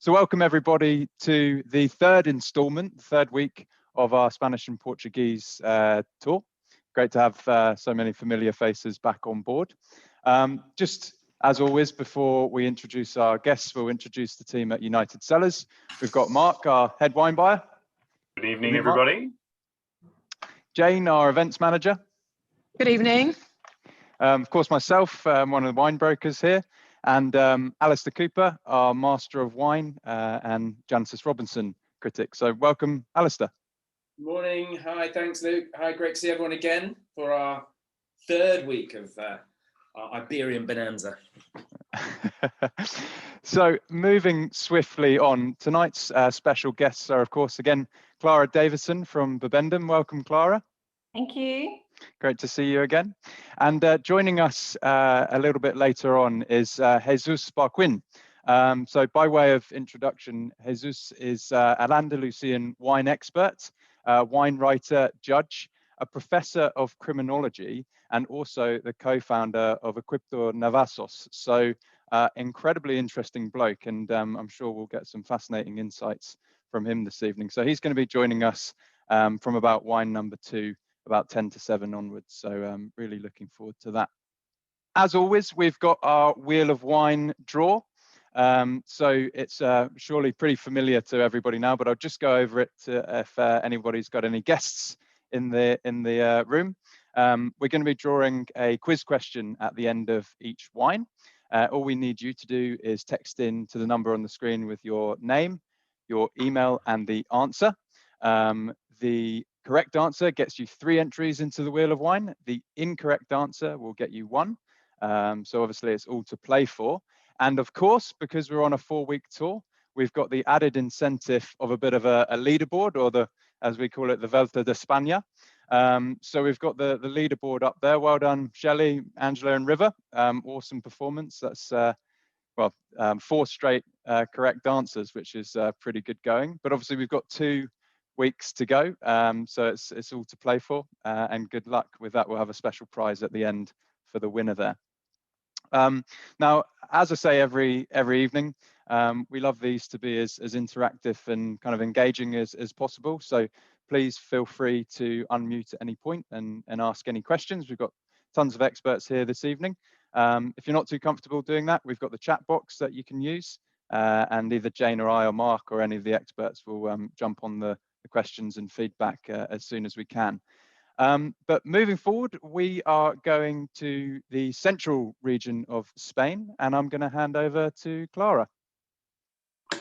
So welcome everybody to the third instalment, the third week of our Spanish and Portuguese tour. Great to have so many familiar faces back on board. Just as always, before we introduce our guests, we'll introduce the team at United Cellars. We've got Mark, our head wine buyer. Good evening, everybody. Jane, our events manager. Good evening. Of course, myself, one of the wine brokers here, and Alistair Cooper, our master of wine, and Jancis Robinson, critic. So welcome, Alistair. Morning. Hi, thanks, Luke. Hi, great to see everyone again for our third week of our Iberian Bonanza. So moving swiftly on, tonight's special guests are, of course, again, Clara Davison from Bibendum. Welcome, Clara. Thank you. Great to see you again. And joining us a little bit later on is Jesus Barquin. So by way of introduction, Jesus is an Andalusian wine expert, wine writer, judge, a professor of criminology, and also the co-founder of Equipto Navasos. So incredibly interesting bloke, and I'm sure we'll get some fascinating insights from him this evening. So he's going to be joining us from about wine number 2, about 10 to 7 onwards. So really looking forward to that. As always, we've got our Wheel of Wine draw. So it's surely pretty familiar to everybody now, but I'll just go over it if anybody's got any guests in the room. We're going to be drawing a quiz question at the end of each wine. All we need you to do is text in to the number on the screen with your name, your email, and the answer. The correct answer gets you 3 entries into the Wheel of Wine. The incorrect answer will get you 1. So obviously it's all to play for. And of course, because we're on a 4-week tour, we've got the added incentive of a bit of a leaderboard, or the, as we call it, the VUELTA de España. So we've got the leaderboard up there. Well done, Shelley, Angela, and River. Awesome performance. That's 4 straight correct answers, which is pretty good going. But obviously we've got 2 weeks to go, so it's all to play for, and good luck with that. We'll have a special prize at the end for the winner there. Now, as I say every evening, we love these to be as interactive and kind of engaging as possible. So please feel free to unmute at any point and ask any questions. We've got tons of experts here this evening. If you're not too comfortable doing that, we've got the chat box that you can use, and either Jane or I or Mark or any of the experts will jump on the questions and feedback as soon as we can. But moving forward, we are going to the central region of Spain, and I'm going to hand over to Clara. I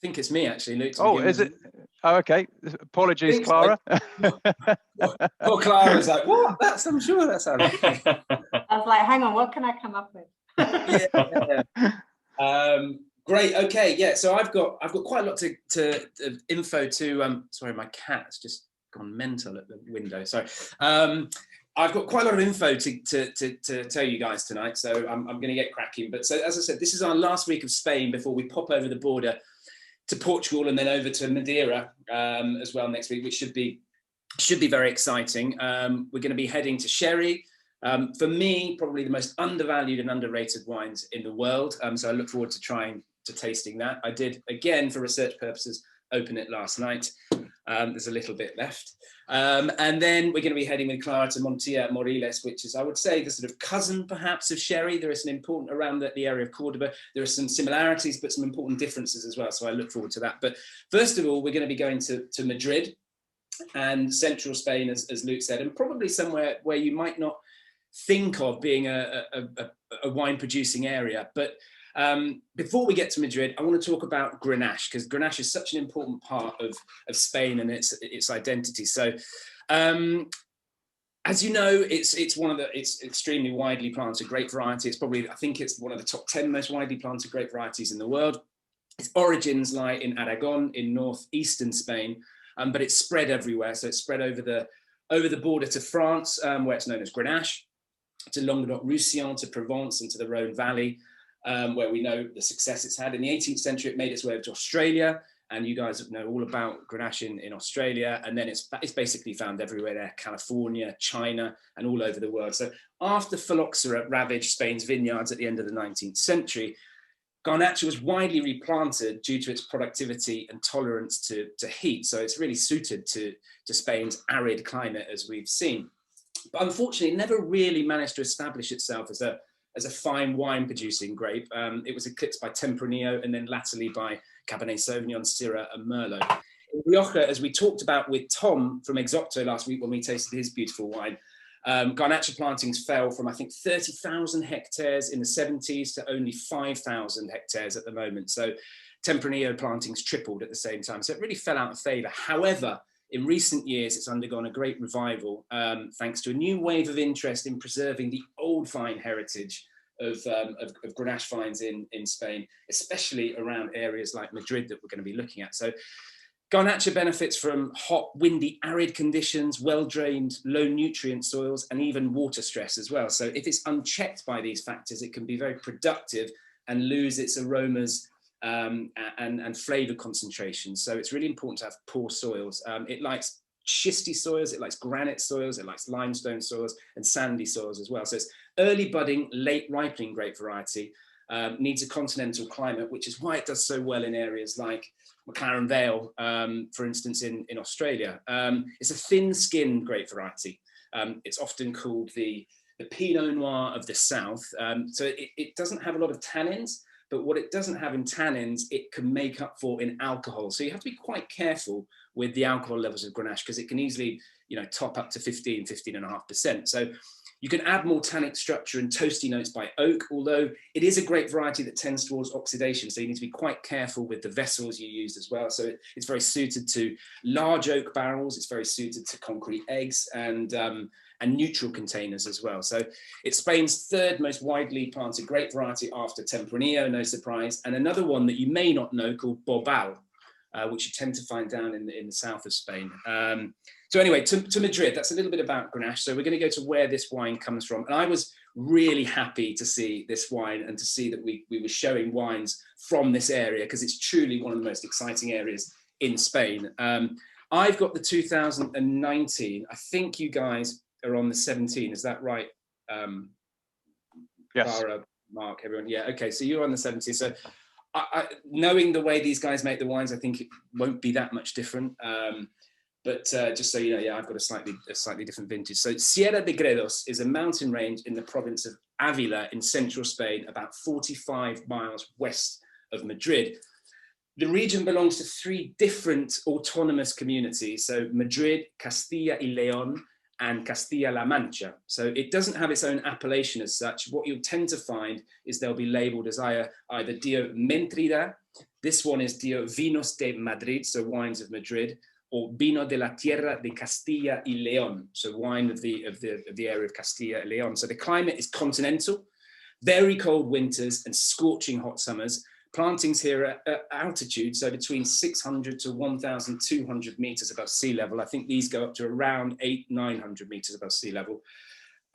think it's me, actually, Luke. Oh, is it? Oh, okay. Apologies, Clara. Poor Clara's like, what? I'm sure that's how. I was like, hang on, what can I come up with? Yeah. Great. Okay. Yeah. So I've got quite a lot of info to. Sorry, my cat's just gone mental at the window. Sorry. I've got quite a lot of info to tell you guys tonight. So I'm going to get cracking. But so as I said, this is our last week of Spain before we pop over the border to Portugal and then over to Madeira as well next week, which should be very exciting. We're going to be heading to Sherry. For me, probably the most undervalued and underrated wines in the world. So I look forward to tasting that. I did, again, for research purposes, open it last night. There's a little bit left. And then we're going to be heading with Clara to Montilla Moriles, which is, I would say, the sort of cousin, perhaps, of Sherry. There is some important, around the area of Cordoba, there are some similarities, but some important differences as well. So I look forward to that. But first of all, we're going to be going to Madrid and central Spain, as Luke said, and probably somewhere where you might not think of being a wine producing area. But before we get to Madrid, I want to talk about Grenache, because Grenache is such an important part of Spain and its identity. So as you know, it's extremely widely planted grape variety. It's probably, I think it's one of the top 10 most widely planted grape varieties in the world. Its origins lie in Aragon in northeastern Spain, but it's spread everywhere. So it's spread over the border to France, where it's known as Grenache, to Languedoc-Roussillon, to Provence, and to the Rhone Valley, where we know the success it's had. In the 18th century, it made its way over to Australia, and you guys know all about Grenache in Australia, and then it's basically found everywhere there, California, China, and all over the world. So after phylloxera ravaged Spain's vineyards at the end of the 19th century, Garnacha was widely replanted due to its productivity and tolerance to heat. So it's really suited to Spain's arid climate, as we've seen. But unfortunately, it never really managed to establish itself as a fine wine producing grape. It was eclipsed by Tempranillo and then latterly by Cabernet Sauvignon, Syrah and Merlot. In Rioja, as we talked about with Tom from Exopto last week when we tasted his beautiful wine, Garnacha plantings fell from, I think, 30,000 hectares in the 70s to only 5,000 hectares at the moment. So Tempranillo plantings tripled at the same time. So it really fell out of favour. However, in recent years, it's undergone a great revival thanks to a new wave of interest in preserving the old vine heritage of Grenache vines in Spain, especially around areas like Madrid that we're going to be looking at. So Garnacha benefits from hot, windy, arid conditions, well-drained, low-nutrient soils, and even water stress as well. So if it's unchecked by these factors, it can be very productive and lose its aromas and flavour concentration. So it's really important to have poor soils. It likes schisty soils, it likes granite soils, it likes limestone soils, and sandy soils as well. So it's early budding, late ripening grape variety. Needs a continental climate, which is why it does so well in areas like McLaren Vale, for instance, in Australia. It's a thin-skinned grape variety. It's often called the Pinot Noir of the South. So it doesn't have a lot of tannins, but what it doesn't have in tannins, it can make up for in alcohol. So you have to be quite careful with the alcohol levels of Grenache because it can easily, top up to 15.5%. So you can add more tannic structure and toasty notes by oak, although it is a grape variety that tends towards oxidation. So you need to be quite careful with the vessels you use as well. So it's very suited to large oak barrels. It's very suited to concrete eggs and neutral containers as well. So it's Spain's third most widely planted grape variety after Tempranillo, no surprise. And another one that you may not know called Bobal, which you tend to find down in the south of Spain. So anyway, to Madrid, that's a little bit about Grenache. So we're going to go to where this wine comes from. And I was really happy to see this wine and to see that we were showing wines from this area because it's truly one of the most exciting areas in Spain. I've got the 2019. I think you guys are on the 17. Is that right? Yes. Bara, Mark, everyone. Yeah, okay. So you're on the 17. So knowing the way these guys make the wines, I think it won't be that much different. But just so you know, yeah, I've got a slightly different vintage. So Sierra de Gredos is a mountain range in the province of Avila in central Spain, about 45 miles west of Madrid. The region belongs to 3 different autonomous communities. So Madrid, Castilla y León, and Castilla-La Mancha. So it doesn't have its own appellation as such. What you'll tend to find is they'll be labelled as either Dio Mentrida, this one is Dio Vinos de Madrid, so wines of Madrid, or Vino de la Tierra de Castilla y León, so wine of the area of Castilla y León. So the climate is continental, very cold winters and scorching hot summers. Plantings here are at altitude, so between 600 to 1,200 meters above sea level. I think these go up to around 900 meters above sea level.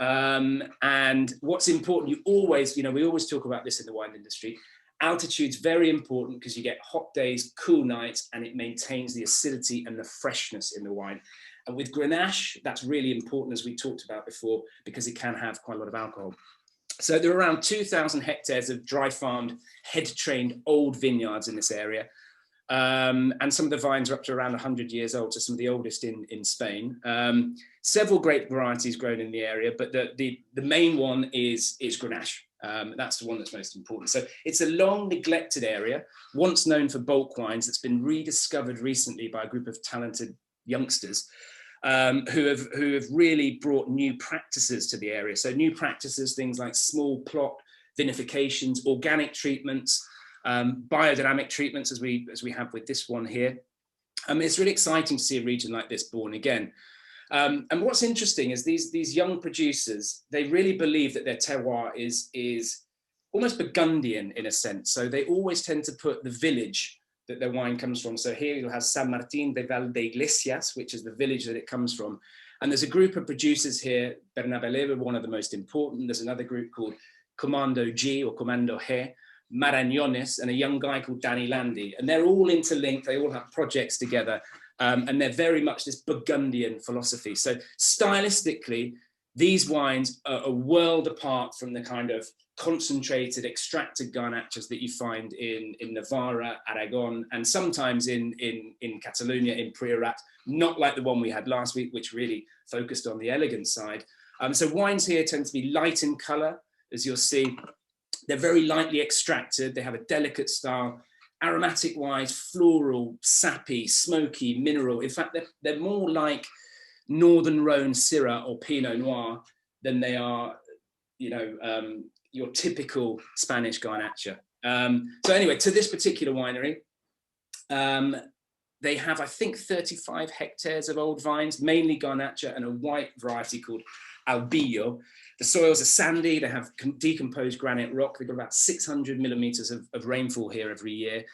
And what's important, we always talk about this in the wine industry. Altitude's very important because you get hot days, cool nights, and it maintains the acidity and the freshness in the wine. And with Grenache, that's really important, as we talked about before, because it can have quite a lot of alcohol. So there are around 2,000 hectares of dry farmed, head-trained old vineyards in this area. And some of the vines are up to around 100 years old, so some of the oldest in Spain. Several grape varieties grown in the area, but the main one is Grenache. That's the one that's most important. So it's a long neglected area, once known for bulk wines, that's been rediscovered recently by a group of talented youngsters who have really brought new practices to the area. So new practices, things like small plot vinifications, organic treatments, biodynamic treatments, as we have with this one here. It's really exciting to see a region like this born again. And what's interesting is these young producers, they really believe that their terroir is almost Burgundian in a sense. So they always tend to put the village that their wine comes from. So here you'll have San Martín de Valdeiglesias, which is the village that it comes from. And there's a group of producers here, Bernabeleva, one of the most important. There's another group called Comando G or Comando G, Marañones, and a young guy called Danny Landy. And they're all interlinked. They all have projects together. And they're very much this Burgundian philosophy. So stylistically, these wines are a world apart from the kind of concentrated, extracted garnachas that you find in Navarra, Aragon, and sometimes in Catalonia, in Priorat, not like the one we had last week, which really focused on the elegant side. So wines here tend to be light in color, as you'll see. They're very lightly extracted. They have a delicate style. Aromatic wines, floral, sappy, smoky, mineral. In fact, they're more like Northern Rhone Syrah or Pinot Noir than they are, you know, your typical Spanish Garnacha. So anyway, to this particular winery, they have, I think, 35 hectares of old vines, mainly Garnacha and a white variety called Albillo. The soils are sandy, they have decomposed granite rock. They've got about 600 millimeters of rainfall here every year.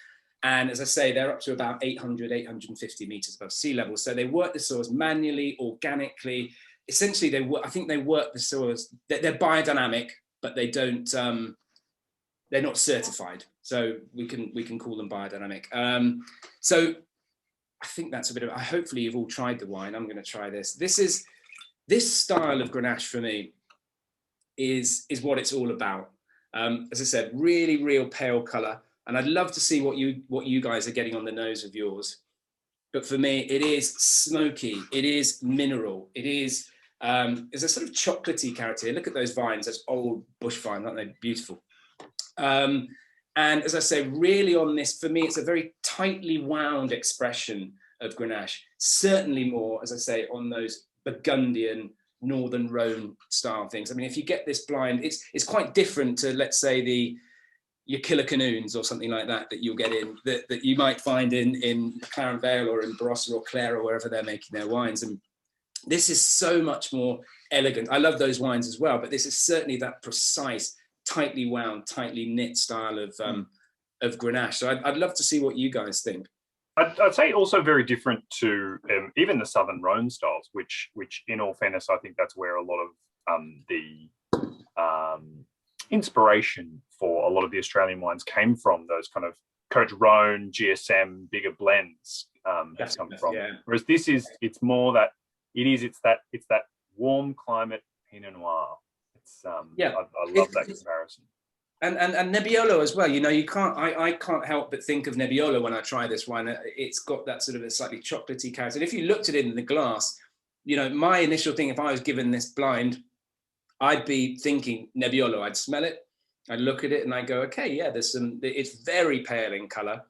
And as I say, they're up to about 800, 850 meters above sea level. So they work the soils manually, organically. Essentially, I think they work the soils, they're biodynamic, but they don't, they're not certified. So we can call them biodynamic. So I think that's a bit of, hopefully you've all tried the wine. I'm going to try this. This style of Grenache for me is what it's all about. As I said, really real pale color. And I'd love to see what you guys are getting on the nose of yours. But for me, it is smoky. It is mineral. It is, there's a sort of chocolatey character. Look at those vines, those old bush vines, aren't they beautiful? And as I say, really on this, for me, it's a very tightly wound expression of Grenache. Certainly more, as I say, on those Burgundian, Northern Rhone style things. I mean, if you get this blind, it's quite different to, let's say, your Killer Canoons or something like that you'll get in, that you might find in Clarence Vale or in Barossa or Clare or wherever they're making their wines. And this is so much more elegant. I love those wines as well, but this is certainly that precise, tightly wound, tightly knit style of Grenache. So I'd love to see what you guys think. I'd say also very different to even the Southern Rhone styles, which in all fairness, I think that's where a lot of the inspiration for a lot of the Australian wines came from. Those kind of Côte Rhone, GSM, bigger blends have come from. Yeah. Whereas this is, it's more that it's that warm climate Pinot Noir. It's I love that comparison. And Nebbiolo as well. You know, I can't help but think of Nebbiolo when I try this wine. It's got that sort of a slightly chocolatey character. And if you looked at it in the glass, you know, my initial thing, if I was given this blind, I'd be thinking Nebbiolo. I'd smell it, I'd look at it, and I go, okay, yeah, it's very pale in color,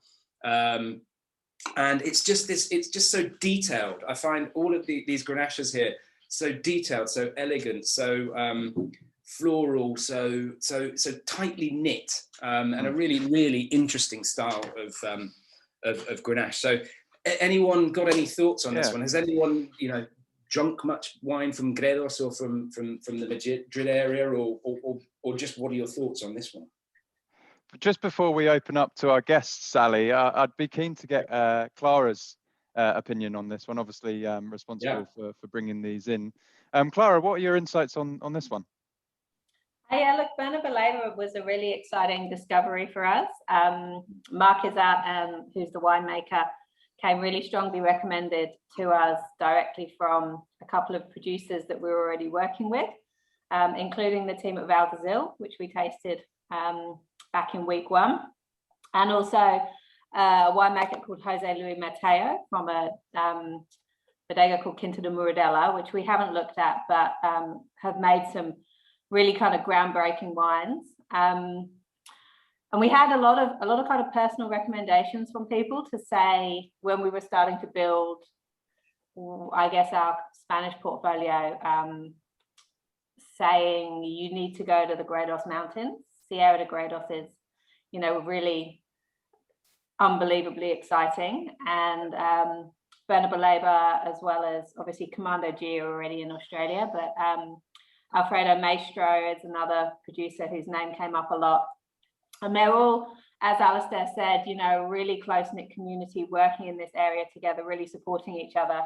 and it's just so detailed. I find all of these Grenaches here so detailed, so elegant, so floral, so tightly knit, and a really, really interesting style of Grenache. So anyone got any thoughts on this one? Has anyone, you know, drunk much wine from Gredos or from the Madrid area, or just what are your thoughts on this one? Just before we open up to our guests, Sally, I'd be keen to get Clara's opinion on this one, obviously responsible for bringing these in. Clara, what are your insights on this one? Yeah, look, Bernabeleva was a really exciting discovery for us. Mark Izat, who's the winemaker, came really strongly recommended to us directly from a couple of producers that we were already working with, including the team at Val d'Azil, which we tasted back in week 1, and also a winemaker called Jose Luis Mateo from a bodega called Quinta de Muradella, which we haven't looked at, but have made some really kind of groundbreaking wines. And we had a lot of kind of personal recommendations from people to say, when we were starting to build, I guess, our Spanish portfolio, saying you need to go to the Gredos Mountains. Sierra de Gredos is, you know, really unbelievably exciting. And Bernabeleva, as well as obviously Comando G, are already in Australia, but Alfredo Maestro is another producer whose name came up a lot. And they're all, as Alistair said, you know, really close-knit community working in this area together, really supporting each other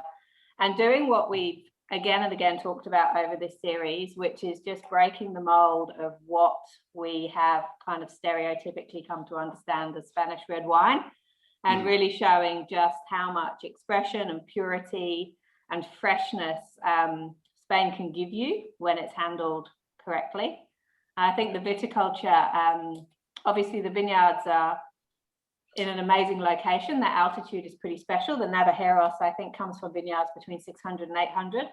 and doing what we've again and again talked about over this series, which is just breaking the mold of what we have kind of stereotypically come to understand as Spanish red wine, and really showing just how much expression and purity and freshness Spain can give you when it's handled correctly. I think the viticulture, obviously the vineyards are in an amazing location. The altitude is pretty special. The Navaherreros, I think, comes from vineyards between 600 and 800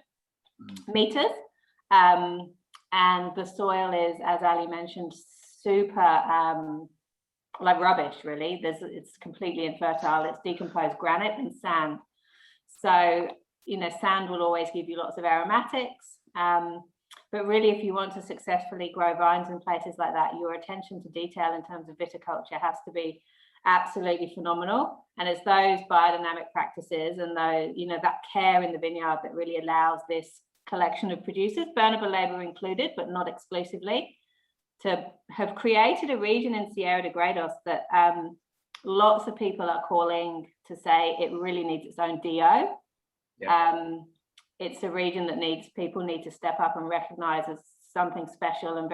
meters. And the soil is, as Ali mentioned, super like rubbish, really. It's completely infertile. It's decomposed granite and sand. So, you know, sand will always give you lots of aromatics. But really, if you want to successfully grow vines in places like that, your attention to detail in terms of viticulture has to be absolutely phenomenal. And it's those biodynamic practices and those, you know, that care in the vineyard that really allows this collection of producers, Bernabeleva included, but not exclusively, to have created a region in Sierra de Gredos that lots of people are calling to say it really needs its own DO. Yeah. It's a region that people need to step up and recognize as something special and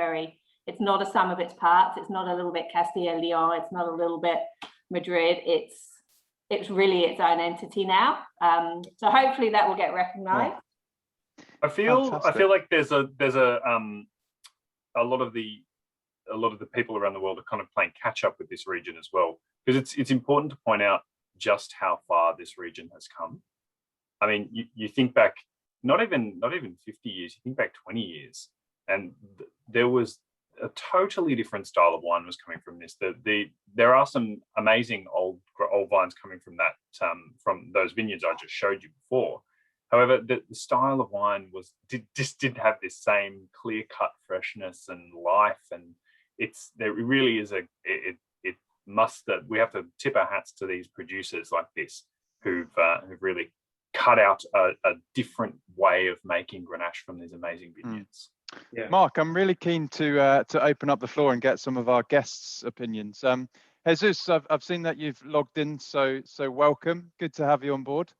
it's not a sum of its parts. It's not a little bit Castilla and Leon. It's not a little bit Madrid. It's really its own entity now. So hopefully that will get recognized. I feel like there's a lot of the people around the world are kind of playing catch up with this region as well, because it's important to point out just how far this region has come. I mean, you think back, not even 50 years, you think back 20 years, and there was a totally different style of wine was coming from this. There are some amazing old vines coming from that, from those vineyards I just showed you before. However, the style of wine just didn't have this same clear-cut freshness and life, and there really is we have to tip our hats to these producers like this who've really cut out a different way of making Grenache from these amazing vineyards. Yeah. Mark, I'm really keen to open up the floor and get some of our guests' opinions. Jesus, I've seen that you've logged in, so welcome. Good to have you on board.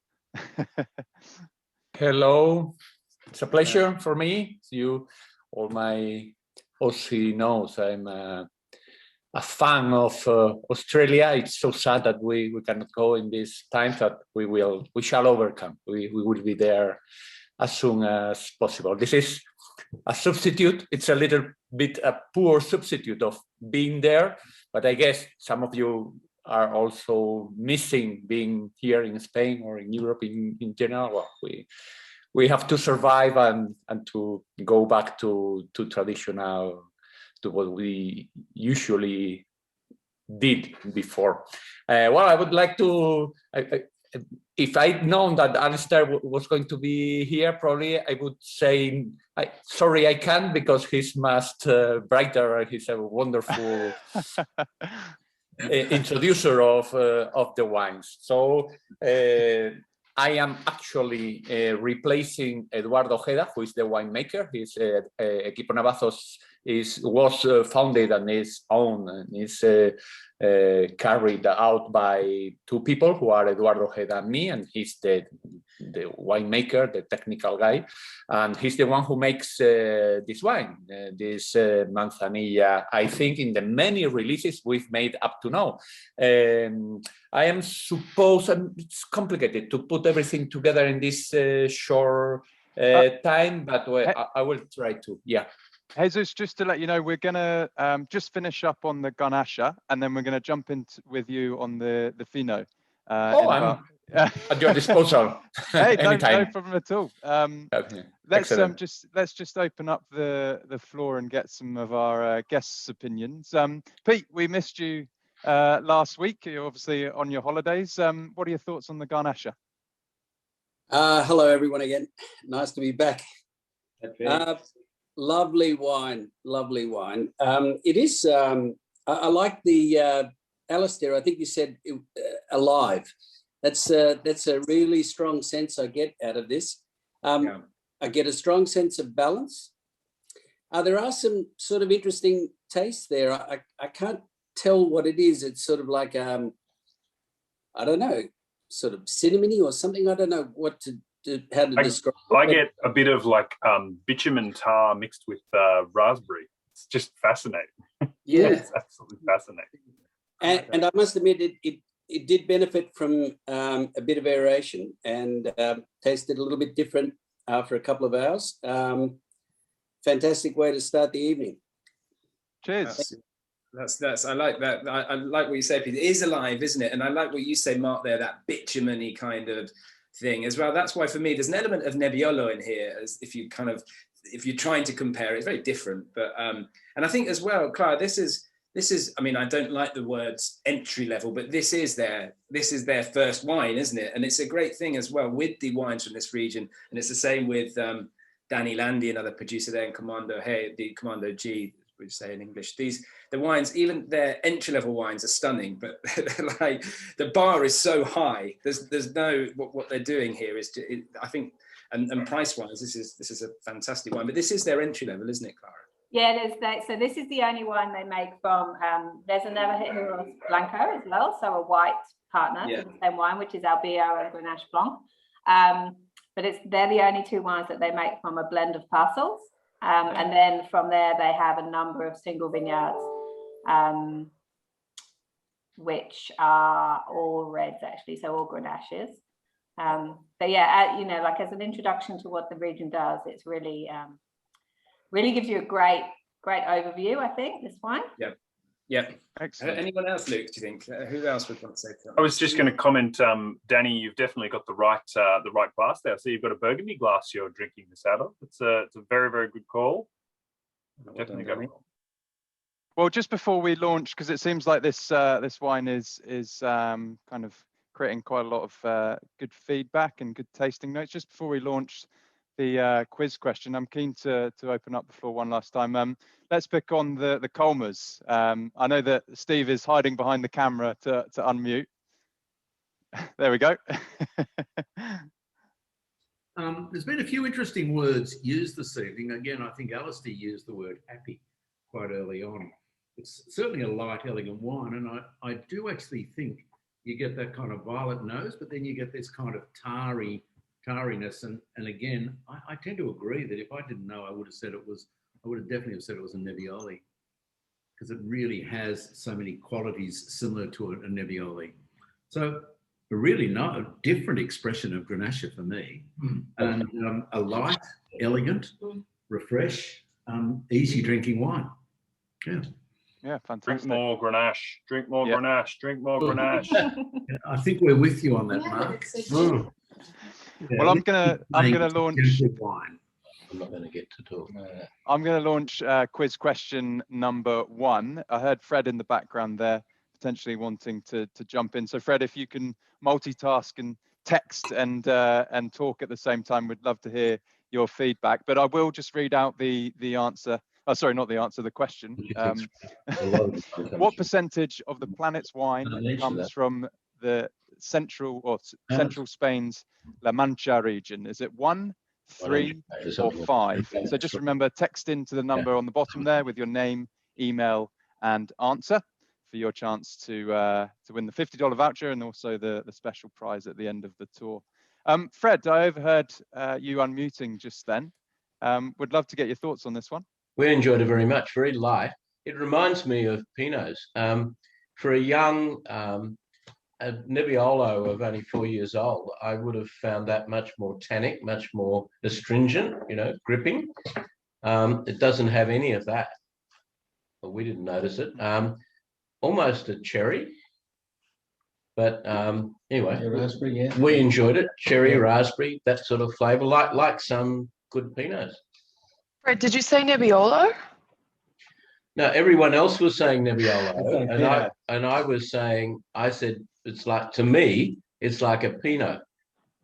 Hello, it's a pleasure for me. All my Aussie knows I'm a fan of Australia. It's so sad that we cannot go in these times, but we shall overcome. We will be there as soon as possible. This is a substitute. It's a little bit a poor substitute of being there, but I guess some of you are also missing being here in Spain or in Europe in general. Well, we have to survive and to go back to traditional, to what we usually did before. Well, I would like to, if I'd known that Alistair was going to be here, probably I would say, sorry, I can't, because he's much brighter. He's a wonderful introducer of the wines. So I am actually replacing Eduardo Ojeda, who is the winemaker. His Equipo Navazos was founded and is owned and is carried out by two people, who are Eduardo Ojeda and me, and he's the winemaker, the technical guy, and he's the one who makes this wine, this Manzanilla, I think, in the many releases we've made up to now. I am supposed, it's complicated to put everything together in this short time, but I will try to, yeah. Jesus, just to let you know, we're going to just finish up on the Garnacha, and then we're going to jump in with you on the Fino. I'm at your disposal. Hey, anytime. No problem at all. Okay. Let's just open up the floor and get some of our guests' opinions. Pete, we missed you last week. You're obviously on your holidays. What are your thoughts on the Garnacha? Hello, everyone, again. Nice to be back. Lovely wine, lovely wine. It is, I like the Alistair, I think you said alive. That's a really strong sense I get out of this. I get a strong sense of balance. There are some sort of interesting tastes there. I can't tell what it is. It's sort of like, I don't know, sort of cinnamony or something. I don't know how to describe it. I get a bit of like bitumen tar mixed with raspberry. It's just fascinating. Yeah. It's absolutely fascinating. And I must admit, it did benefit from a bit of aeration and tasted a little bit different after a couple of hours. Fantastic way to start the evening. Cheers. That's I like that. I like what you say, Peter. It is alive, isn't it? And I like what you say, Mark, there, that bitumen-y kind of thing as well. That's why for me there's an element of Nebbiolo in here, as if you're trying to compare it. It's very different, but and I think as well, Clara, this is I mean, I don't like the words entry level, but this is their first wine, isn't it? And it's a great thing as well with the wines from this region. And it's the same with Danny Landy, another producer there in Comando G, we say in English. The wines, even their entry-level wines, are stunning, but like the bar is so high. There's no what they're doing here is I think, and price-wise, this is a fantastic wine. But this is their entry level, isn't it, Clara? Yeah, it is. So this is the only wine they make from. There's a Navaherreros Blanco as well, so a white partner to the same wine, which is Albio and Grenache Blanc. But they're the only two wines that they make from a blend of parcels. And then from there, they have a number of single vineyards, which are all reds, actually, so all Grenaches. But yeah, you know, like as an introduction to what the region does, it's really, really gives you a great overview, I think, this wine. Yeah. Excellent. Anyone else, Luke, do you think? Who else would want to say something? I was just going to comment, Danny, you've definitely got the right glass there. So you've got a Burgundy glass you're drinking this out of. It's a very, very good call. Definitely got it. Well, just before we launch, because it seems like this wine is kind of creating quite a lot of good feedback and good tasting notes. Just before we launch the quiz question, I'm keen to open up the floor one last time. Let's pick on the Colmers. I know that Steve is hiding behind the camera to unmute. There we go. There's been a few interesting words used this evening. Again, I think Alistair used the word happy quite early on. It's certainly a light, elegant wine, and I do actually think you get that kind of violet nose, but then you get this kind of tarriness. And again, I tend to agree that if I didn't know, I would have definitely said it was a Nebbiolo, because it really has so many qualities similar to a Nebbiolo. So a really different expression of Grenache for me, and a light, elegant, refresh, easy drinking wine. Yeah, fantastic. Drink more Grenache. Drink more Grenache. Drink more Grenache. I think we're with you on that, Mark. Yeah, well, I'm gonna launch wine. I'm not going to get to talk. I'm going to launch quiz question number 1. I heard Fred in the background there, potentially wanting to jump in. So Fred, if you can multitask and text and talk at the same time, we'd love to hear your feedback. But I will just read out the answer. Oh, sorry, not the answer, the question. What percentage of the planet's wine comes from the central Spain's La Mancha region? Is it 1, 3, or 5? So just remember, text into the number on the bottom there with your name, email, and answer for your chance to win the $50 voucher and also the special prize at the end of the tour. Fred, I overheard you unmuting just then. Would love to get your thoughts on this one. We enjoyed it very much. Very light. It reminds me of Pinots. For a young a Nebbiolo of only 4 years old, I would have found that much more tannic, much more astringent, you know, gripping. It doesn't have any of that. Well, we didn't notice it. Almost a cherry, but anyway, raspberry, we enjoyed it. Cherry, raspberry, that sort of flavour, like some good Pinots. Fred, did you say Nebbiolo? No, everyone else was saying Nebbiolo, and I was saying, I said, it's like, to me, it's like a Pinot.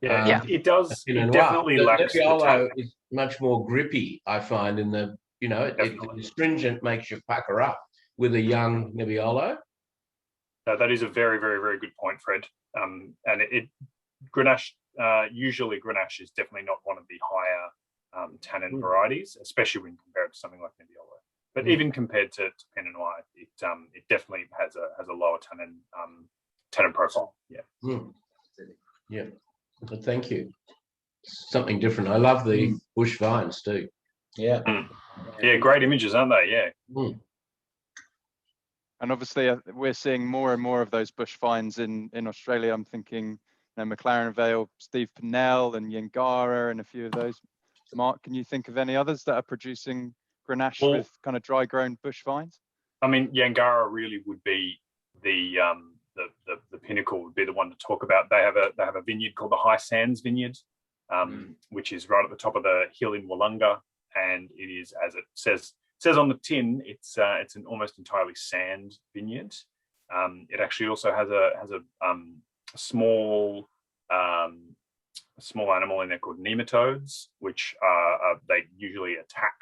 Yeah, it does. It definitely lacks. Nebbiolo is much more grippy, I find, in the, you know, the astringent makes you pucker up with a young Nebbiolo. That is a very, very, very good point, Fred. And Grenache, usually Grenache is definitely not one of the higher tannin varieties, especially when compared to something like Nebbiolo. But even compared to Pinot Noir, it definitely has a lower tannin profile. Yeah. But thank you. Something different. I love the bush vines too. Yeah, great images, aren't they? Yeah. And obviously, we're seeing more and more of those bush vines in Australia. I'm thinking McLaren Vale, Steve Pinnell and Yangara and a few of those. Mark, can you think of any others that are producing Grenache with kind of dry grown bush vines? I mean, Yangara really would be the pinnacle, would be the one to talk about. They have a vineyard called the High Sands Vineyard, which is right at the top of the hill in Wollonga, and it is, as it says on the tin, it's an almost entirely sand vineyard. It actually also has a small animal in there called nematodes, which they usually attack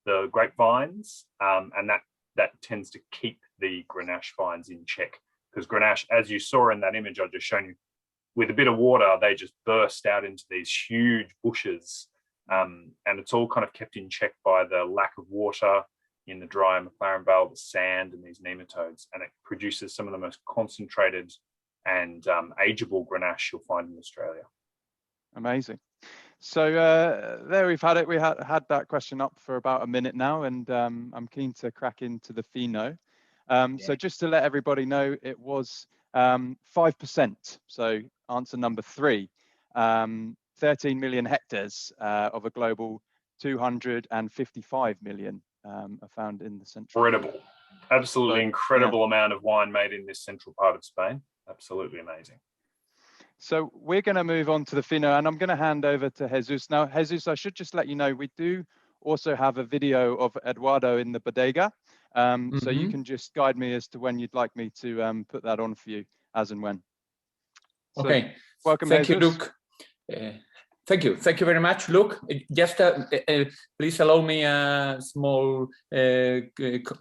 the grapevines, and that tends to keep the Grenache vines in check, because Grenache, as you saw in that image I've just shown you, with a bit of water, they just burst out into these huge bushes, and it's all kind of kept in check by the lack of water in the dry McLaren Vale, the sand and these nematodes, and it produces some of the most concentrated and ageable Grenache you'll find in Australia. Amazing. So there we've had it. We had that question up for about a minute now, and I'm keen to crack into the Fino. So just to let everybody know, it was 5%. So answer number 3, 13 million hectares of a global 255 million are found in the central. Incredible. Absolutely incredible amount of wine made in this central part of Spain. Absolutely amazing. So we're going to move on to the Fino, and I'm going to hand over to Jesus. Now, Jesus, I should just let you know, we do also have a video of Eduardo in the bodega. So you can just guide me as to when you'd like me to put that on for you, as and when. So, okay. Welcome, Thank Jesus. you, Luke. Thank you. Thank you very much, Luke. Just please allow me a small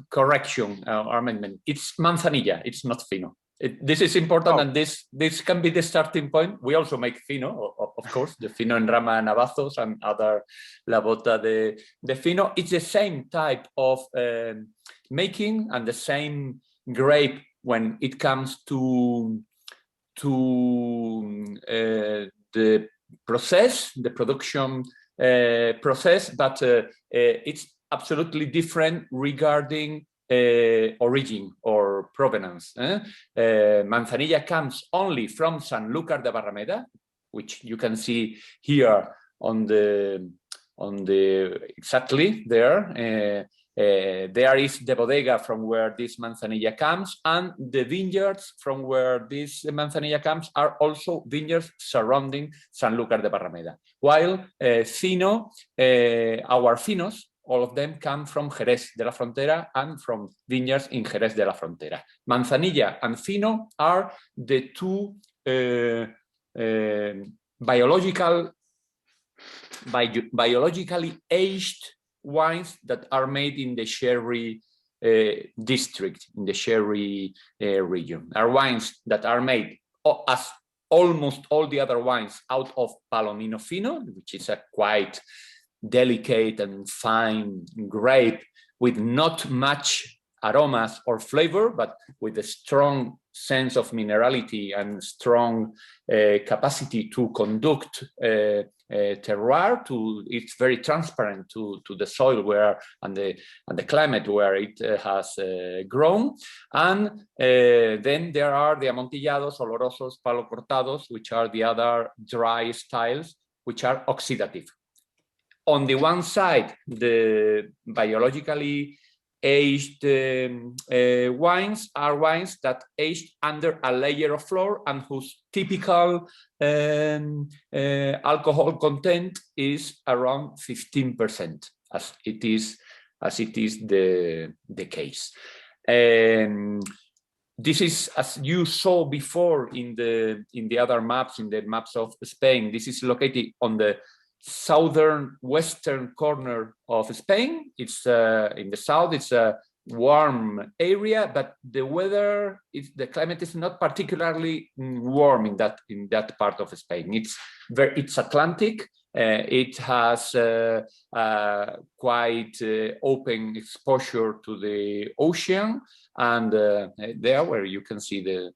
correction or amendment. It's Manzanilla. It's not Fino. This is important, and this can be the starting point. We also make Fino, of course, the Fino en Rama Navazos and other La Bota de Fino. It's the same type of making and the same grape when it comes to the process, the production process, but it's absolutely different regarding origin or provenance. Manzanilla comes only from Sanlúcar de Barrameda, which you can see here on the exactly there. There is the bodega from where this Manzanilla comes, and the vineyards from where this Manzanilla comes are also vineyards surrounding Sanlúcar de Barrameda. While Fino, our Finos, all of them come from Jerez de la Frontera and from vineyards in Jerez de la Frontera. Manzanilla and Fino are the two biologically aged wines that are made in the sherry district, in the sherry region. Are wines that are made as almost all the other wines out of Palomino Fino, which is a quite delicate and fine grape with not much aromas or flavor, but with a strong sense of minerality and strong capacity to conduct terroir. It's very transparent to the soil where and the climate where it has grown. And then there are the amontillados, olorosos, palo cortados, which are the other dry styles, which are oxidative. On the one side, the biologically aged wines are wines that aged under a layer of flour and whose typical alcohol content is around 15%, as it is the case. This is, as you saw before in the other maps, in the maps of Spain, this is located on the southern western corner of Spain. It's in the south. It's a warm area, but the weather, the climate is not particularly warm in that part of Spain. It's Atlantic. It has quite open exposure to the ocean, and there where you can see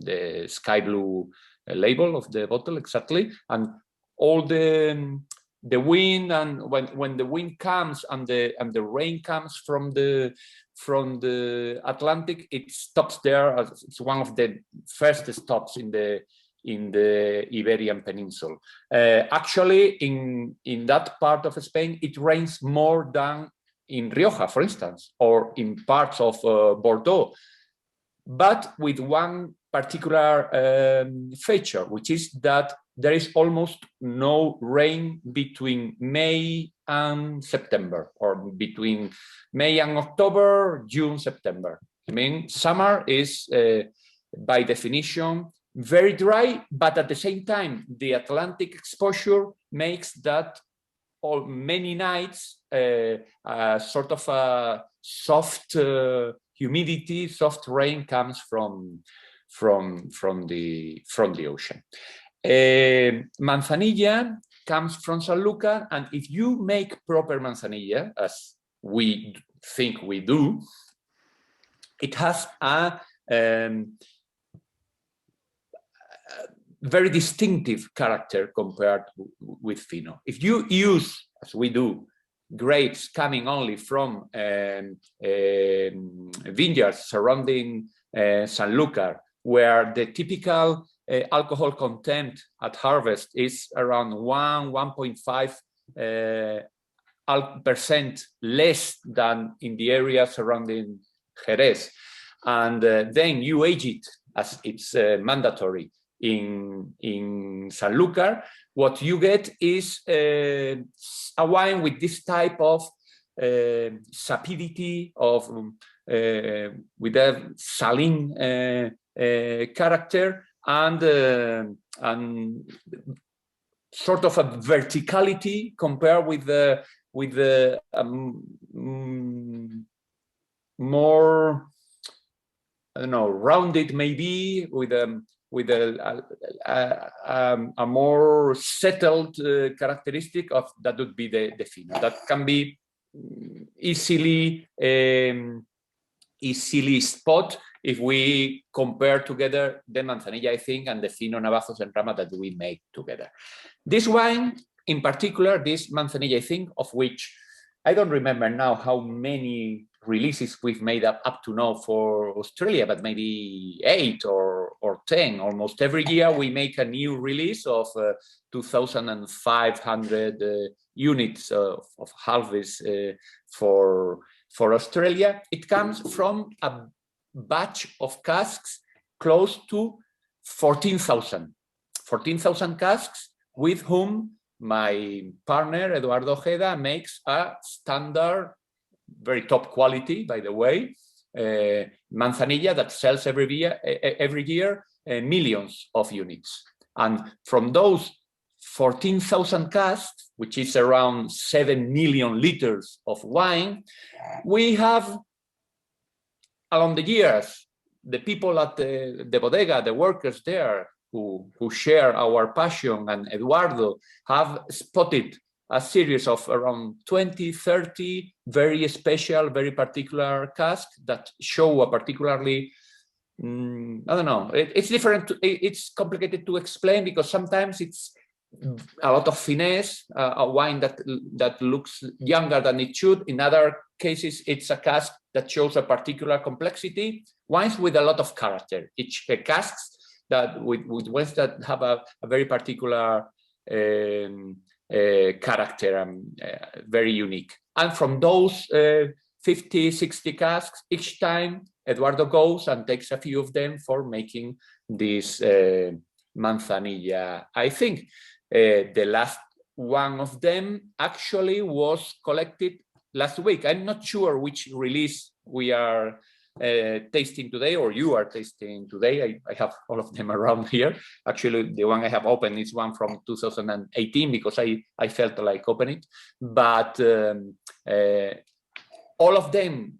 the sky blue label of the bottle exactly, and all the the wind, and when the wind comes and the rain comes from the Atlantic, it stops there. It's one of the first stops in the Iberian Peninsula. Actually, in that part of Spain, it rains more than in Rioja, for instance, or in parts of Bordeaux, but with one particular feature, which is that there is almost no rain between May and September, or between May and October, June, September. I mean, summer is, by definition, very dry, but at the same time, the Atlantic exposure makes that many nights sort of a soft humidity, soft rain comes from the ocean. Manzanilla comes from Sanlúcar, and if you make proper manzanilla, as we think we do, it has a very distinctive character compared with Fino. If you use, as we do, grapes coming only from vineyards surrounding Sanlúcar, where the typical alcohol content at harvest is around 1.5% less than in the area surrounding Jerez, and then you age it as it's mandatory in Sanlúcar, what you get is a wine with this type of sapidity, of with a saline character, and sort of a verticality compared with the more, I don't know, rounded maybe, with a more settled characteristic of that would be the Fino. That can be easily spot if we compare together the Manzanilla, I think, and the Fino, Navajos, and Rama that we make together. This wine, in particular, this Manzanilla, I think, of which I don't remember now how many releases we've made up to now for Australia, but maybe 8 or 10. Almost every year we make a new release of 2,500 units of harvest for Australia. It comes from a batch of casks close to 14,000 casks, with whom my partner Eduardo Ojeda makes a standard, very top quality, by the way, Manzanilla that sells every year millions of units. And from those 14,000 casks, which is around 7 million liters of wine, we have, along the years, the people at the bodega, the workers there who share our passion, and Eduardo, have spotted a series of around 20, 30 very special, very particular casks that show a particularly, I don't know, it's different, it's complicated to explain, because sometimes it's a lot of finesse, a wine that looks younger than it should. In other cases, it's a cask that shows a particular complexity. Wines with a lot of character. Each casks that with wines that have a very particular character, very unique. And from those 50, 60 casks, each time Eduardo goes and takes a few of them for making this Manzanilla. I think the last one of them actually was collected last week. I'm not sure which release we are tasting today, or you are tasting today. I have all of them around here. Actually, the one I have open is one from 2018, because I felt like opening it. But all of them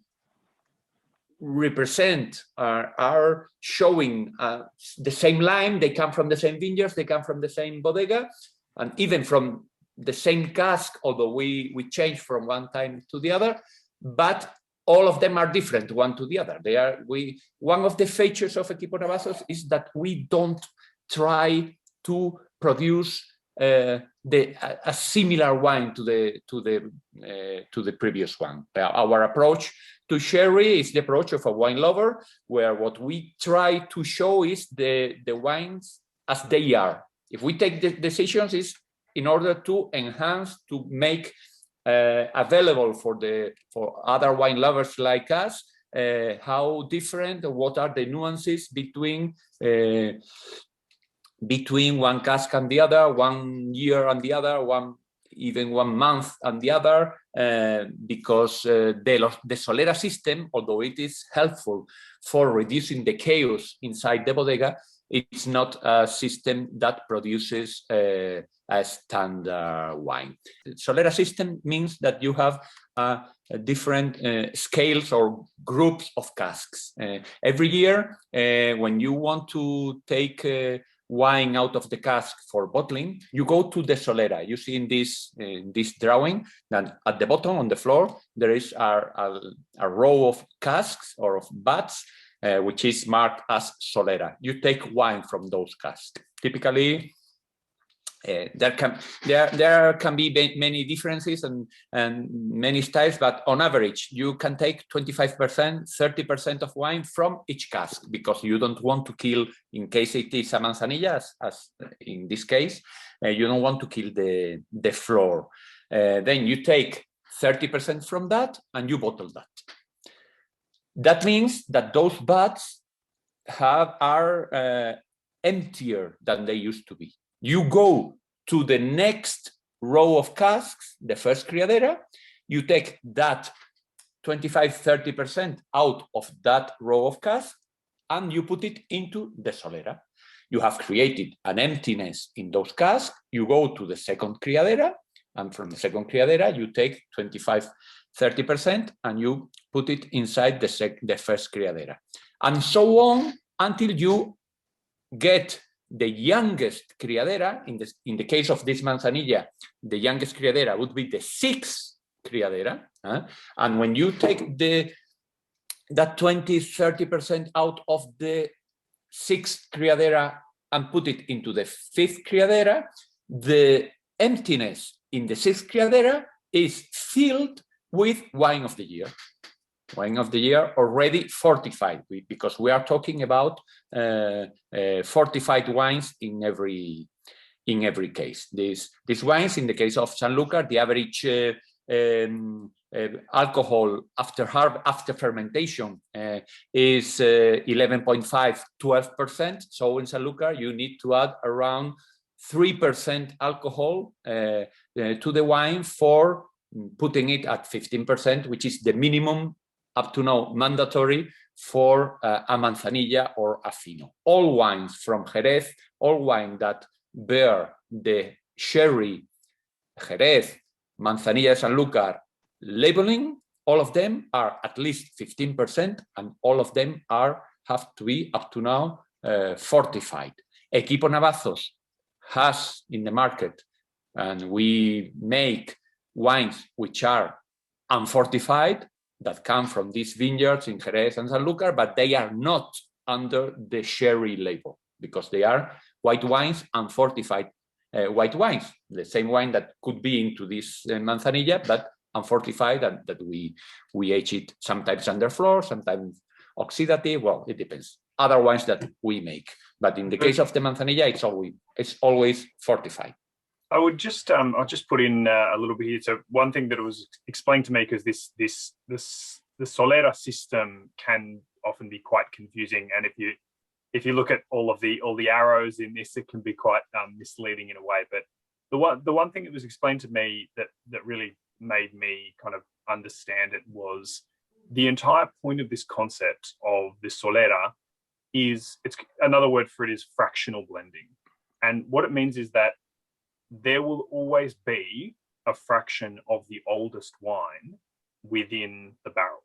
represent, are showing the same line. They come from the same vineyards, they come from the same bodega, and even from the same cask, although we change from one time to the other, but all of them are different one to the other. One of the features of Equipo Navajos is that we don't try to produce a similar wine to the previous one. Our approach to sherry is the approach of a wine lover, where what we try to show is the wines as they are. If we take the decisions, is in order to enhance, to make available for other wine lovers like us, how different, what are the nuances between one cask and the other, 1 year and the other, even 1 month and the other, because the Solera system, although it is helpful for reducing the chaos inside the bodega, it's not a system that produces a standard wine. The Solera system means that you have different scales or groups of casks. Every year, when you want to take wine out of the cask for bottling, you go to the Solera. You see in this drawing that at the bottom on the floor, there is a row of casks or of vats, which is marked as Solera. You take wine from those casks. Typically, there can be many differences and many styles, but on average, you can take 25%, 30% of wine from each cask, because you don't want to kill, in case it is a manzanilla, as in this case, you don't want to kill the floor. Then you take 30% from that and you bottle that. That means that those vats are emptier than they used to be. You go to the next row of casks, the first criadera, you take that 25-30% out of that row of casks, and you put it into the Solera. You have created an emptiness in those casks. You go to the second criadera, and from the second criadera, you take 25-30% and you put it inside the first criadera. And so on until you get the youngest criadera. In the case of this manzanilla, the youngest criadera would be the 6th criadera. And when you take that 20-30% out of the 6th criadera and put it into the 5th criadera, the emptiness in the 6th criadera is filled with wine of the year. Wine of the year already fortified, because we are talking about fortified wines in every case. These wines, in the case of Sanlúcar, the average alcohol after fermentation is 11.5-12%. So in Sanlúcar, you need to add around 3% alcohol to the wine for putting it at 15%, which is the minimum up to now mandatory for a manzanilla or a fino. All wines from Jerez, all wine that bear the sherry, Jerez, manzanilla, Sanlúcar labeling, all of them are at least 15%, and all of them have to be up to now fortified. Equipo Navazos has in the market, and we make wines which are unfortified, that come from these vineyards in Jerez and Sanlúcar, but they are not under the sherry label, because they are white wines, unfortified white wines, the same wine that could be into this manzanilla, but unfortified, and that we age it sometimes underfloor, sometimes oxidative. Well, it depends. Other wines that we make, but in the case of the manzanilla, it's always fortified. I would just I'll just put in a little bit here. So one thing that was explained to me, because the Solera system can often be quite confusing, and if you look at all the arrows in this, it can be quite misleading in a way. But the one thing that was explained to me that really made me kind of understand it was the entire point of this concept of the Solera is, it's another word for it is fractional blending, and what it means is that there will always be a fraction of the oldest wine within the barrel.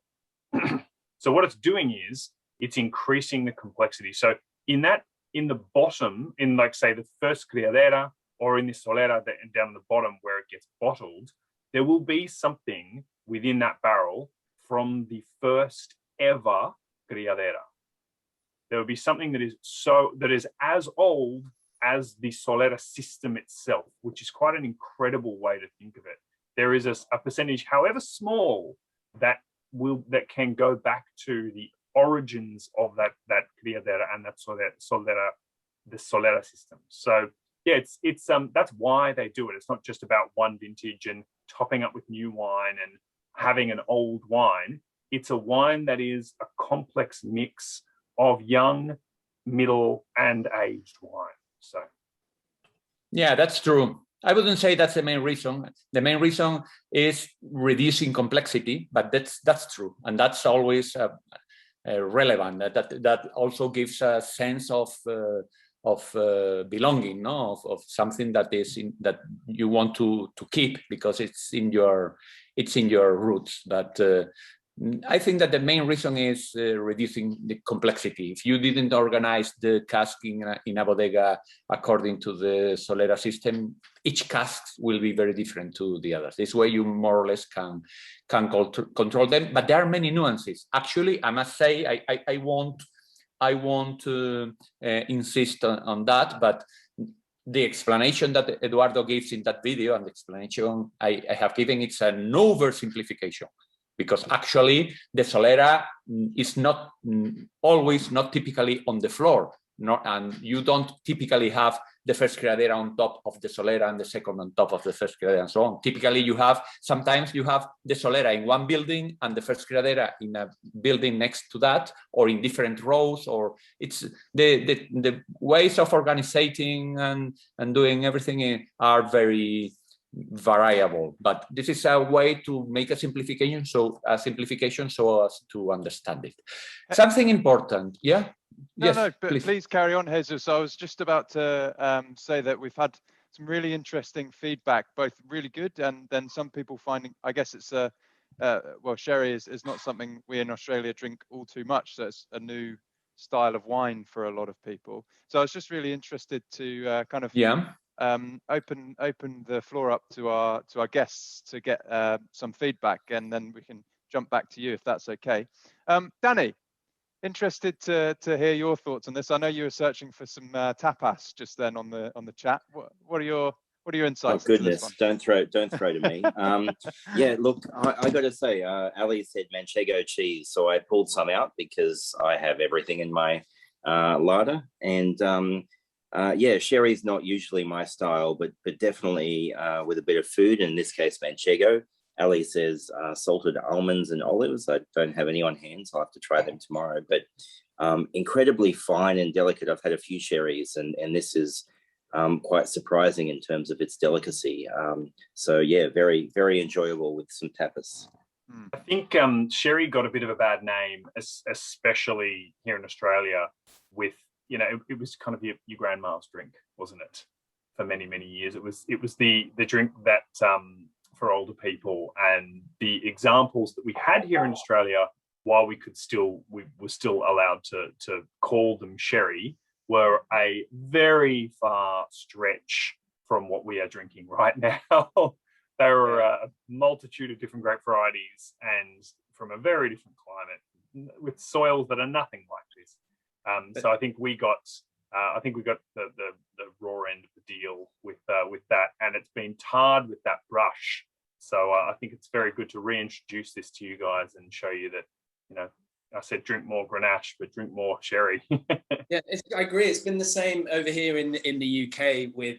So what it's doing is it's increasing the complexity. So in the bottom, in like say the first criadera or in the Solera down the bottom where it gets bottled, there will be something within that barrel from the first ever criadera. There will be something that is as old as the Solera system itself, which is quite an incredible way to think of it. There is a percentage, however small, that can go back to the origins of that criadera and that the Solera system. So yeah, it's that's why they do it. It's not just about one vintage and topping up with new wine and having an old wine. It's a wine that is a complex mix of young, middle, and aged wine. So yeah, that's true. I wouldn't say that's the main reason. The main reason is reducing complexity, but that's true, and that's always relevant. That also gives a sense of belonging, no, of something that that you want to keep because it's in your roots. But I think that the main reason is reducing the complexity. If you didn't organize the cask in a bodega according to the Solera system, each cask will be very different to the others. This way you more or less can control them, but there are many nuances. Actually, I must say, I won't insist on that, but the explanation that Eduardo gives in that video and the explanation I have given, it's an oversimplification. Because actually the Solera is not always, not typically on the floor, and you don't typically have the first criadera on top of the Solera and the second on top of the first criadera and so on. Typically sometimes you have the Solera in one building and the first criadera in a building next to that, or in different rows, or it's the ways of organizing and doing everything are very variable, but this is a way to make a simplification so as to understand it. Something important, yeah. No, but please carry on, Jesus. I was just about to say that we've had some really interesting feedback, both really good and then some people finding, I guess it's well, sherry is not something we in Australia drink all too much, so it's a new style of wine for a lot of people. So I was just really interested to kind of open the floor up to our guests to get some feedback, and then we can jump back to you if that's okay. Danny, interested to hear your thoughts on this. I know you were searching for some tapas just then on the chat. What are your insights? Oh goodness, don't throw to me. Yeah, look, I got to say, Ali said Manchego cheese, so I pulled some out because I have everything in my larder, and yeah, sherry's not usually my style, but definitely with a bit of food, in this case Manchego. Ali says salted almonds and olives. I don't have any on hand, so I'll have to try them tomorrow, but incredibly fine and delicate. I've had a few sherries, and this is quite surprising in terms of its delicacy. So yeah, very, very enjoyable with some tapas. I think sherry got a bit of a bad name, especially here in Australia, with, you know, it was kind of your grandma's drink, wasn't it? For many, many years, it was the drink that for older people, and the examples that we had here in Australia, while we were still allowed to call them sherry, were a very far stretch from what we are drinking right now. They were a multitude of different grape varieties and from a very different climate with soils that are nothing like this. So I think we got the raw end of the deal with that, and it's been tarred with that brush. So I think it's very good to reintroduce this to you guys and show you that, you know, I said drink more Grenache, but drink more sherry. Yeah, I agree. It's been the same over here in the UK with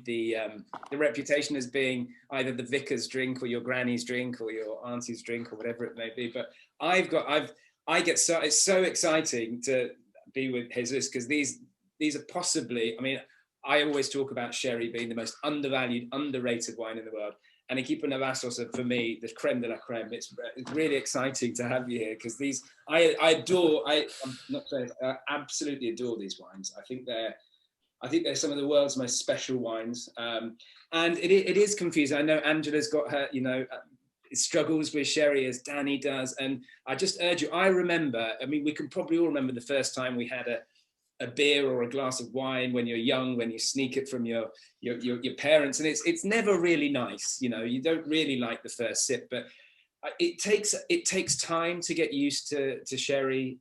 the reputation as being either the vicar's drink or your granny's drink or your auntie's drink or whatever it may be. But it's so exciting to be with Jesus, because these are possibly, I mean, I always talk about sherry being the most undervalued, underrated wine in the world. And Equipo Navassos are, for me, the creme de la creme. It's really exciting to have you here, because these, I'm not saying, I absolutely adore these wines. I think they're some of the world's most special wines. And it is confusing. I know Angela's got her, you know, struggles with sherry as Danny does. And I just urge you, I remember, I mean, we can probably all remember the first time we had a beer or a glass of wine when you're young, when you sneak it from your parents, and it's never really nice, you know. You don't really like the first sip, but it takes time to get used to sherry.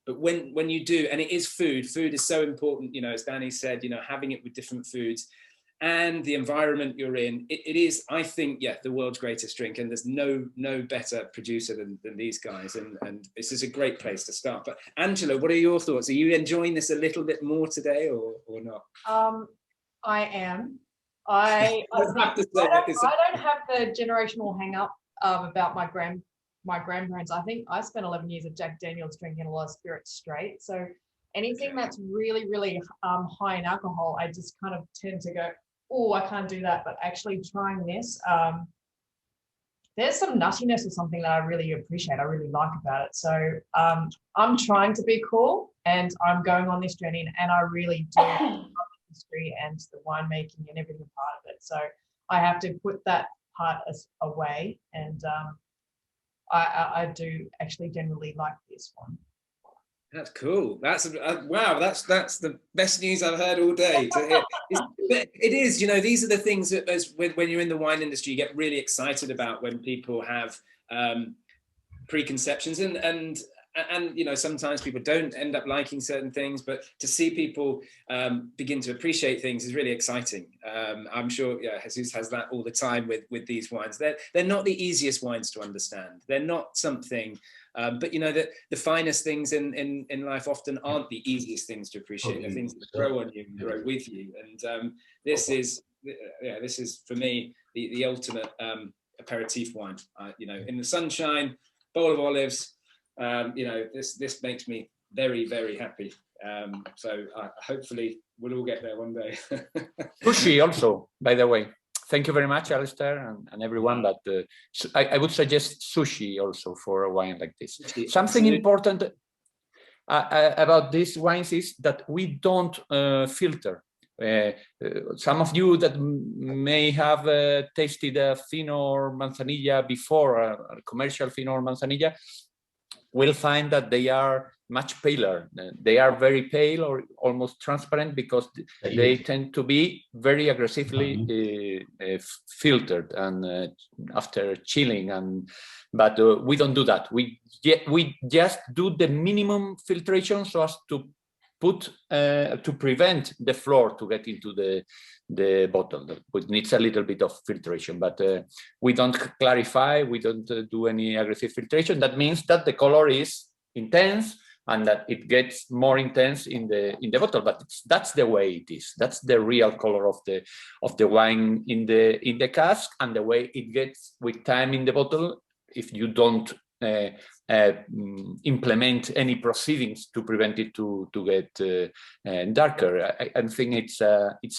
But when you do, and it is food is so important, you know, as Danny said, you know, having it with different foods and the environment you're in, it is, I think, yeah, the world's greatest drink, and there's no better producer than these guys, and this is a great place to start. But Angela, what are your thoughts? Are you enjoying this a little bit more today or not? I am. I don't have the generational hang up about my grandparents. I think I spent 11 years of Jack Daniels drinking a lot of spirits straight. So anything that's really, really high in alcohol, I just kind of tend to go, oh, I can't do that. But actually trying this, there's some nuttiness or something that I really appreciate. I really like about it. So I'm trying to be cool, and I'm going on this journey, and I really do love the history and the winemaking and everything part of it. So I have to put that part away, and I do actually generally like this one. That's cool. That's wow. That's the best news I've heard all day. To hear. It is. You know, these are the things that, when you're in the wine industry, you get really excited about when people have preconceptions, and you know, sometimes people don't end up liking certain things, but to see people begin to appreciate things is really exciting. I'm sure, yeah, Jesus has that all the time with these wines. They're not the easiest wines to understand. They're not something. But you know that the finest things in life often aren't the easiest things to appreciate. The things that grow on you, grow with you, and this is for me the ultimate aperitif wine. You know, in the sunshine, bowl of olives. You know, this makes me very, very happy. So hopefully we'll all get there one day. Sushi also, by the way. Thank you very much, Alistair, and everyone. But I would suggest sushi also for a wine like this. Something important about these wines is that we don't filter. Some of you that may have tasted a Fino or Manzanilla before, a commercial Fino or Manzanilla, will find that they are much paler. They are very pale or almost transparent because they tend to be very aggressively filtered and after chilling. But we don't do that. We just do the minimum filtration so as to prevent the floor to get into the bottle, which needs a little bit of filtration, but we don't clarify, we don't do any aggressive filtration. That means that the color is intense and that it gets more intense in the bottle, but that's the way it is. That's the real color of the wine in the cask, and the way it gets with time in the bottle if you don't implement any proceedings to prevent it to get darker. I think it's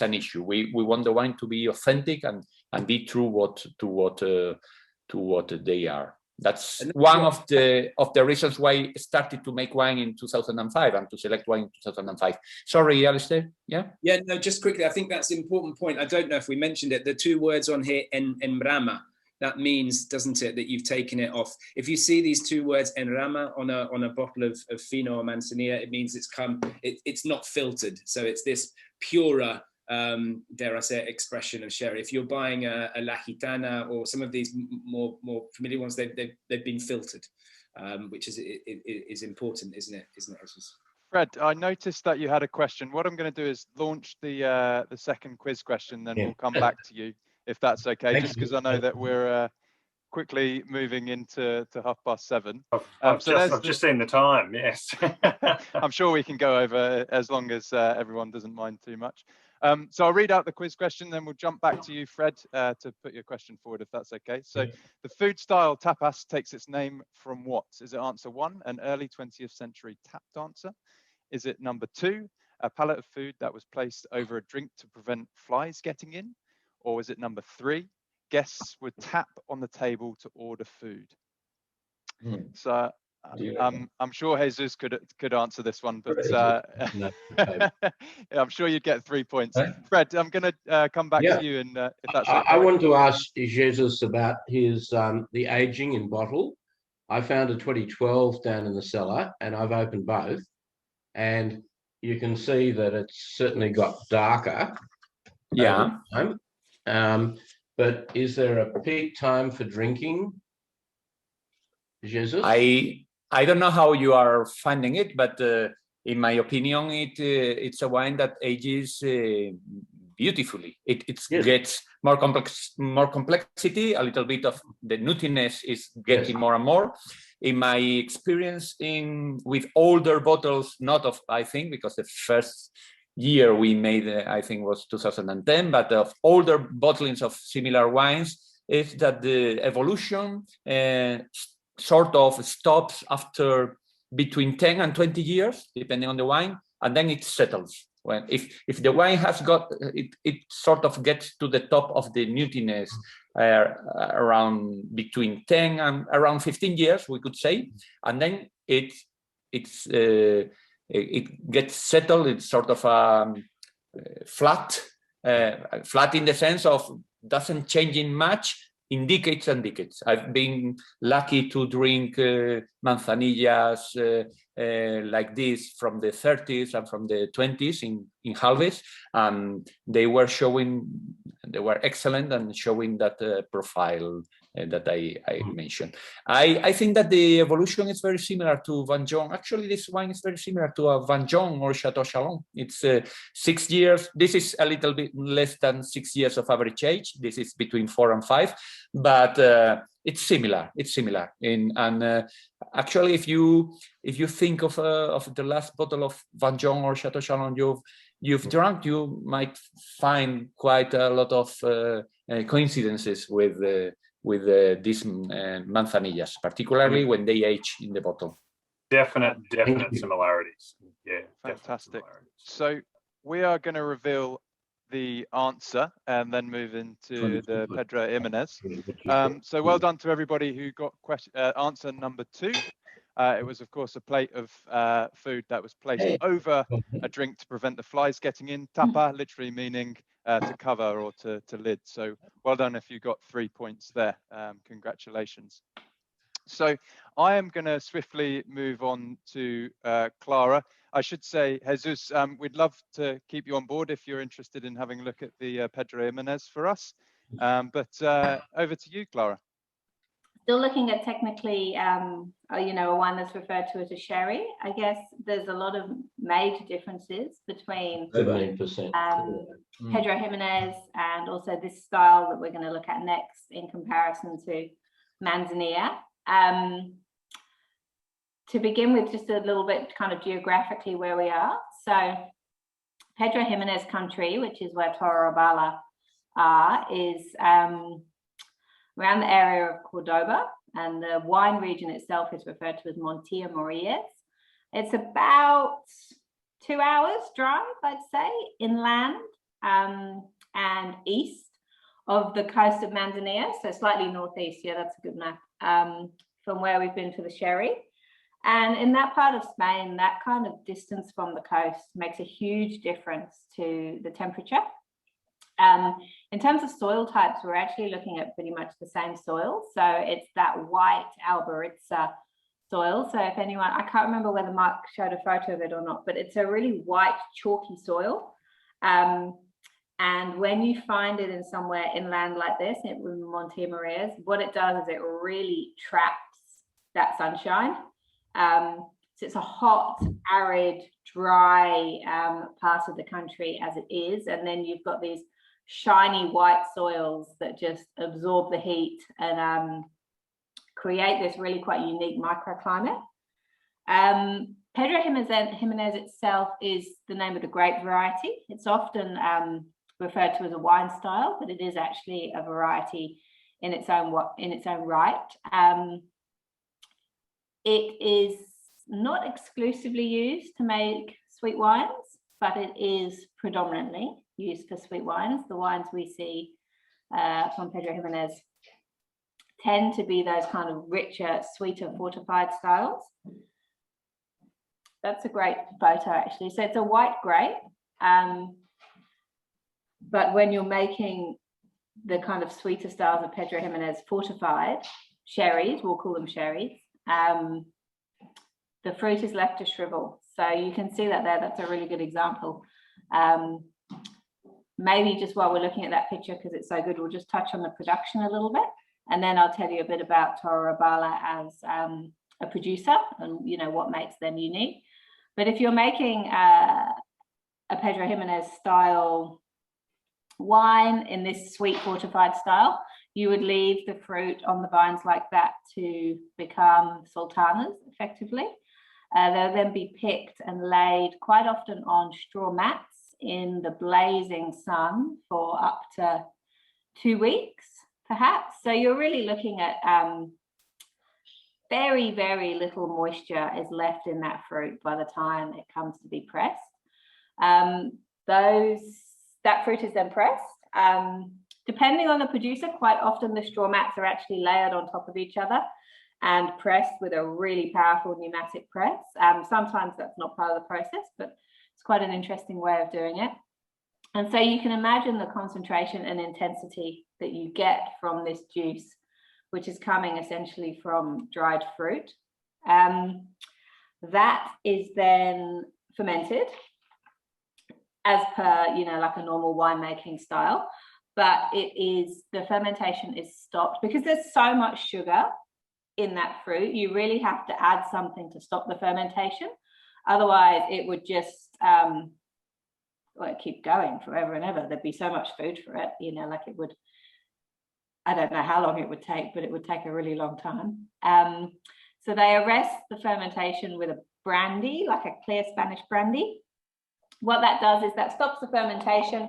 an issue. We want the wine to be authentic and be true to what they are. That's one of the reasons why I started to make wine in 2005 and to select wine in 2005. Sorry, Alistair. Yeah. Yeah. No, just quickly. I think that's an important point. I don't know if we mentioned it. The two words on here, enrama. That means, doesn't it, that you've taken it off. If you see these two words, enrama, on a bottle of Fino or Manzanilla, it means it's not filtered. So it's this purer, dare I say, expression of sherry. If you're buying a La Gitana or some of these more familiar ones, they've been filtered, which is important, isn't it? Fred, I noticed that you had a question. What I'm going to do is launch the second quiz question, then we'll come back to you, if that's okay, just because I know that we're quickly moving into 7:30. I've just seen the time, yes. I'm sure we can go over as long as everyone doesn't mind too much. So I'll read out the quiz question, then we'll jump back to you, Fred, to put your question forward, if that's okay. So the food style tapas takes its name from what? Is it answer 1, an early 20th century tap dancer? Is it number 2, a pallet of food that was placed over a drink to prevent flies getting in? Or is it number 3, guests would tap on the table to order food? So I'm sure Jesus could answer this one, but I'm sure you'd get 3 points. Fred, I'm going to come back to you, and if that's okay. I want to ask Jesus about his the aging in bottle. I found a 2012 down in the cellar, and I've opened both, and you can see that it's certainly got darker. Yeah. But is there a peak time for drinking, Jesus? I don't know how you are finding it, but in my opinion, it's a wine that ages beautifully. It gets more complexity. A little bit of the nuttiness is getting more and more. In my experience with older bottles, not of, I think, because the first year we made, I think, was 2010, but of older bottlings of similar wines, is that the evolution sort of stops after between 10 and 20 years, depending on the wine, and then it settles. When if the wine has got it sort of gets to the top of the nuttiness around between 10 and around 15 years, we could say, and then it gets settled. It's sort of flat in the sense of doesn't change in much in decades and decades. I've been lucky to drink manzanillas like this from the 30s and from the 20s in Halves, and they were excellent and showing that profile that I mentioned. I think that the evolution is very similar to Vangeon. Actually, this wine is very similar to a Vangeon or Chateau Chalon. It's 6 years. This is a little bit less than 6 years of average age. This is between 4 and 5, but it's similar. It's similar. Actually, if you think of the last bottle of Vangeon or Chateau Chalon you've drunk, you might find quite a lot of coincidences with these manzanillas, particularly when they age in the bottle. Definite similarities. Yeah, fantastic. So we are going to reveal the answer and then move into the Pedro Jimenez. So well done to everybody who got answer number 2. It was, of course, a plate of food that was placed over a drink to prevent the flies getting in. Tapa, literally meaning to cover or to lid. So well done if you got 3 points there. Congratulations. So I am going to swiftly move on to Clara. I should say, Jesus, we'd love to keep you on board if you're interested in having a look at the Pedro Jimenez for us. But over to you, Clara. Still looking at technically, a wine that's referred to as a sherry. I guess there's a lot of major differences between 15%. Pedro Jimenez and also this style that we're going to look at next in comparison to Manzanilla. To begin with, just a little bit kind of geographically where we are. So Pedro Jimenez country, which is where Toro Albala are, is around the area of Cordoba, and the wine region itself is referred to as Montilla Moriles. It's about 2 hours drive, I'd say, inland and east of the coast of Manzanilla, so slightly northeast. Yeah, that's a good map from where we've been for the sherry. And in that part of Spain, that kind of distance from the coast makes a huge difference to the temperature. In terms of soil types, we're actually looking at pretty much the same soil. So it's that white Albaritza soil. So if anyone, I can't remember whether Mark showed a photo of it or not, but it's a really white, chalky soil. And when you find it in somewhere inland like this, in Montilla Moriles, what it does is it really traps that sunshine. So it's a hot, arid, dry part of the country as it is. And then you've got these shiny white soils that just absorb the heat and create this really quite unique microclimate. Pedro Jimenez itself is the name of the grape variety. It's often referred to as a wine style, but it is actually a variety in its own right. It is not exclusively used to make sweet wines, but it is predominantly used for sweet wines. The wines we see from Pedro Jimenez tend to be those kind of richer, sweeter, fortified styles. That's a great photo, actually. So it's a white grape, but when you're making the kind of sweeter styles of Pedro Jimenez fortified sherries, we'll call them sherries, the fruit is left to shrivel. So you can see that there. That's a really good example. Maybe just while we're looking at that picture, because it's so good, we'll just touch on the production a little bit, and then I'll tell you a bit about Toro Albala as a producer and what makes them unique. But if you're making a Pedro Jimenez style wine in this sweet fortified style, you would leave the fruit on the vines like that to become sultanas effectively. They'll then be picked and laid quite often on straw mats in the blazing sun for up to 2 weeks, perhaps. So you're really looking at very, very little moisture is left in that fruit by the time it comes to be pressed. That fruit is then pressed. Depending on the producer, quite often the straw mats are actually layered on top of each other and pressed with a really powerful pneumatic press. Sometimes that's not part of the process, but it's quite an interesting way of doing it. And so you can imagine the concentration and intensity that you get from this juice, which is coming essentially from dried fruit. That is then fermented as per, like a normal winemaking style, but the fermentation is stopped because there's so much sugar in that fruit. You really have to add something to stop the fermentation. Otherwise it would just keep going forever and ever. There'd be so much food for it, like it would, I don't know how long it would take, but it would take a really long time. So they arrest the fermentation with a brandy, like a clear Spanish brandy. What that does is that stops the fermentation,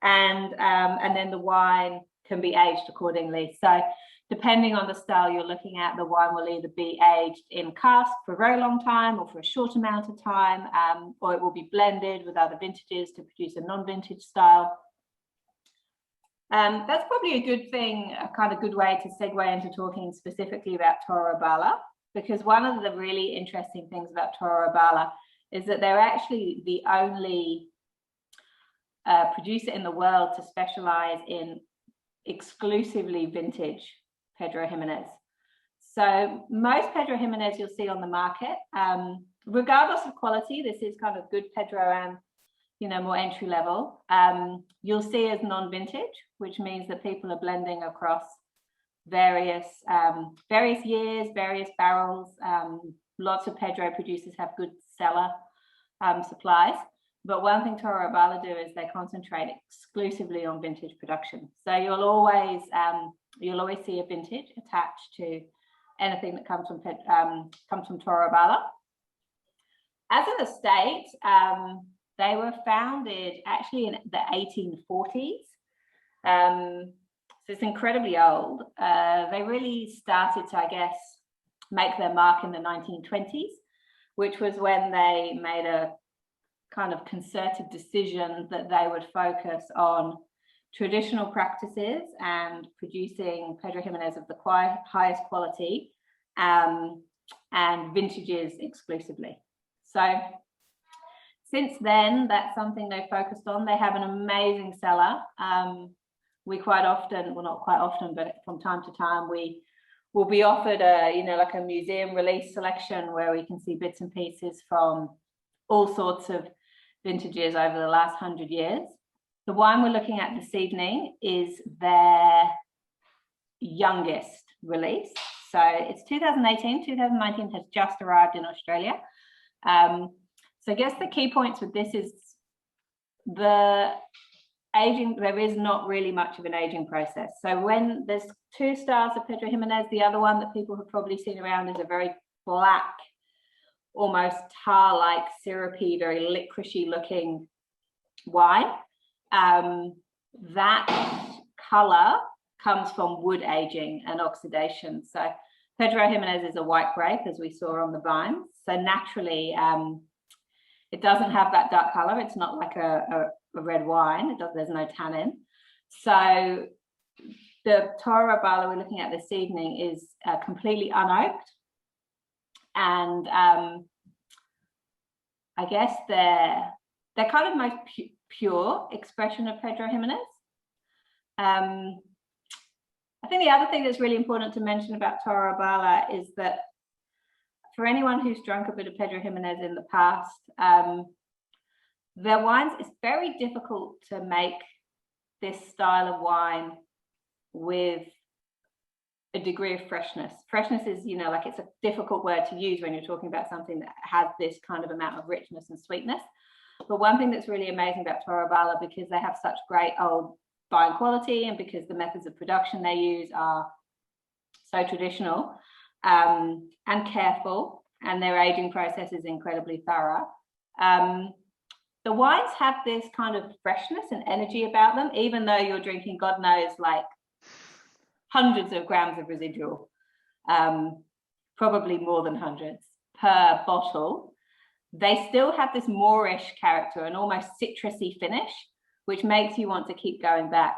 and then the wine can be aged accordingly. So depending on the style you're looking at, the wine will either be aged in cask for a very long time or for a short amount of time, or it will be blended with other vintages to produce a non-vintage style. That's probably a good thing, a kind of good way to segue into talking specifically about Toro Albala, because one of the really interesting things about Toro Albala is that they're actually the only producer in the world to specialize in exclusively vintage Pedro Jimenez. So most Pedro Jimenez you'll see on the market, regardless of quality, this is kind of good Pedro and more entry level, you'll see as non-vintage, which means that people are blending across various years, various barrels. Lots of Pedro producers have good cellar supplies, but one thing Toro Albala do is they concentrate exclusively on vintage production. So you'll always see a vintage attached to anything that comes from Toro Albala. As an estate, they were founded actually in the 1840s. So it's incredibly old. They really started to, I guess, make their mark in the 1920s, which was when they made a kind of concerted decision that they would focus on traditional practices and producing Pedro Jimenez of the highest quality and vintages exclusively. So since then, that's something they focused on. They have an amazing cellar. We quite often, well, not quite often, but from time to time, we will be offered like a museum release selection where we can see bits and pieces from all sorts of vintages over the last 100 years. The wine we're looking at this evening is their youngest release. So it's 2018, 2019 has just arrived in Australia. So I guess the key points with this is the aging. There is not really much of an aging process. So when there's two styles of Pedro Jimenez, the other one that people have probably seen around is a very black, almost tar-like, syrupy, very licoricey looking wine. That color comes from wood aging and oxidation. So Pedro Jimenez is a white grape, as we saw on the vines. So naturally, it doesn't have that dark color. It's not like a red wine. There's no tannin. So the Toro Albala we're looking at this evening is completely unoaked. And I guess they're kind of most pure expression of Pedro Jimenez. I think the other thing that's really important to mention about Toro Albala is that for anyone who's drunk a bit of Pedro Jimenez in the past, their wines, it's very difficult to make this style of wine with a degree of freshness. Freshness is, you know, like it's a difficult word to use when you're talking about something that has this kind of amount of richness and sweetness. But one thing that's really amazing about Toro Albala, because they have such great old vine quality and because the methods of production they use are so traditional and careful, and their aging process is incredibly thorough. The wines have this kind of freshness and energy about them, even though you're drinking, God knows, like hundreds of grams of residual, probably more than hundreds per bottle. They still have this Moorish character and almost citrusy finish, which makes you want to keep going back.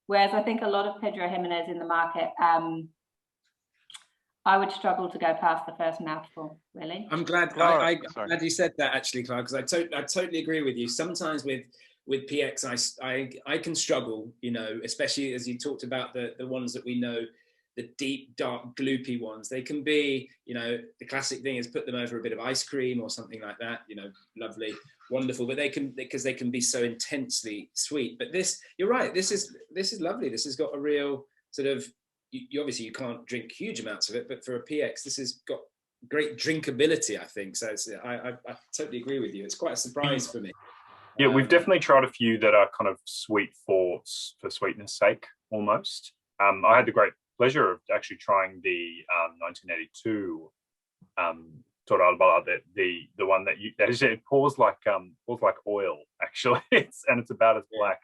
Whereas I think a lot of Pedro Jimenez in the market, I would struggle to go past the first mouthful, really. I'm glad I'm glad you said that, actually, Clive, because I totally agree with you. Sometimes with PX, I can struggle, you know, especially as you talked about the ones that we know, the deep, dark, gloopy ones. They can be, you know, the classic thing is put them over a bit of ice cream or something like that, you know, lovely, wonderful, but they can be so intensely sweet. But this, you're right, this is lovely. This has got a real sort of, you obviously you can't drink huge amounts of it, but for a PX, this has got great drinkability, I think. So I totally agree with you. It's quite a surprise for me. Yeah, we've definitely tried a few that are kind of sweet for sweetness sake, almost. I had the great pleasure of actually trying the 1982 Toro Albala, the one it pours like oil, actually. It's about as black.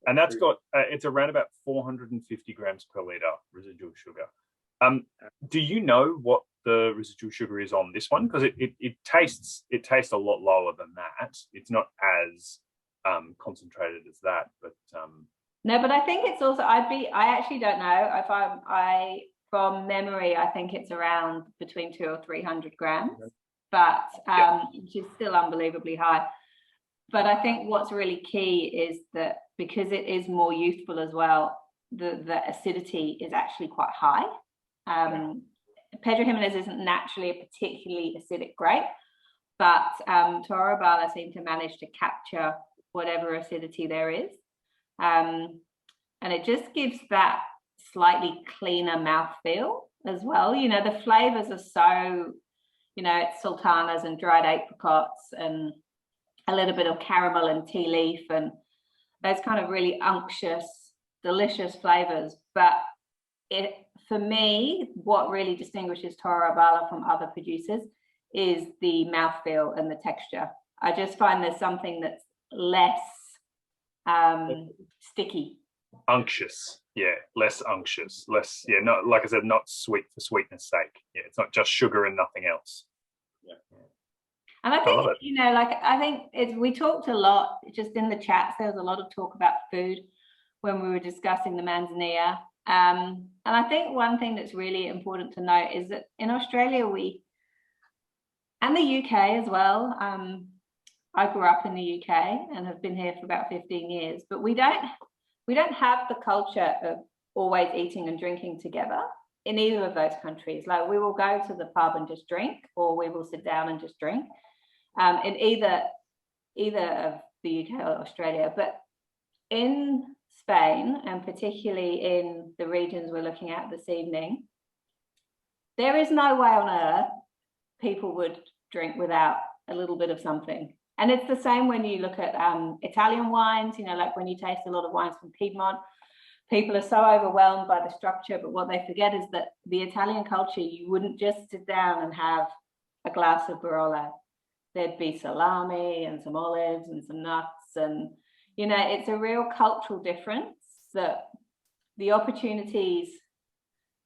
And that's got, it's around about 450 grams per litre residual sugar. Do you know what the residual sugar is on this one? Because it tastes a lot lower than that. It's not as concentrated as that, but no, but I think it's also, I actually don't know. From memory, I think it's around between 200 or 300 grams, but which is still unbelievably high. But I think what's really key is that because it is more youthful as well, the acidity is actually quite high. Pedro Jimenez isn't naturally a particularly acidic grape, but Toro Albala seem to manage to capture whatever acidity there is. And it just gives that slightly cleaner mouthfeel as well. You know, the flavors are so, you know, it's sultanas and dried apricots and a little bit of caramel and tea leaf and those kind of really unctuous, delicious flavors. But for me, what really distinguishes Toro Albala from other producers is the mouthfeel and the texture. I just find there's something that's less sticky. Unctuous, yeah, less unctuous, less, yeah, not, like I said, not sweet for sweetness sake. Yeah, it's not just sugar and nothing else. Yeah. And I think, you know, like, I think we talked a lot, just in the chats, there was a lot of talk about food when we were discussing the Manzanilla. And I think one thing that's really important to note is that in Australia, and the UK as well, I grew up in the UK and have been here for about 15 years, but we don't have the culture of always eating and drinking together in either of those countries. Like, we will go to the pub and just drink, or we will sit down and just drink. In either of the UK or Australia, but in Spain, and particularly in the regions we're looking at this evening, there is no way on earth people would drink without a little bit of something. And it's the same when you look at Italian wines, you know, like when you taste a lot of wines from Piedmont, people are so overwhelmed by the structure, but what they forget is that the Italian culture, you wouldn't just sit down and have a glass of Barolo. There'd be salami and some olives and some nuts, and, you know, it's a real cultural difference that the opportunities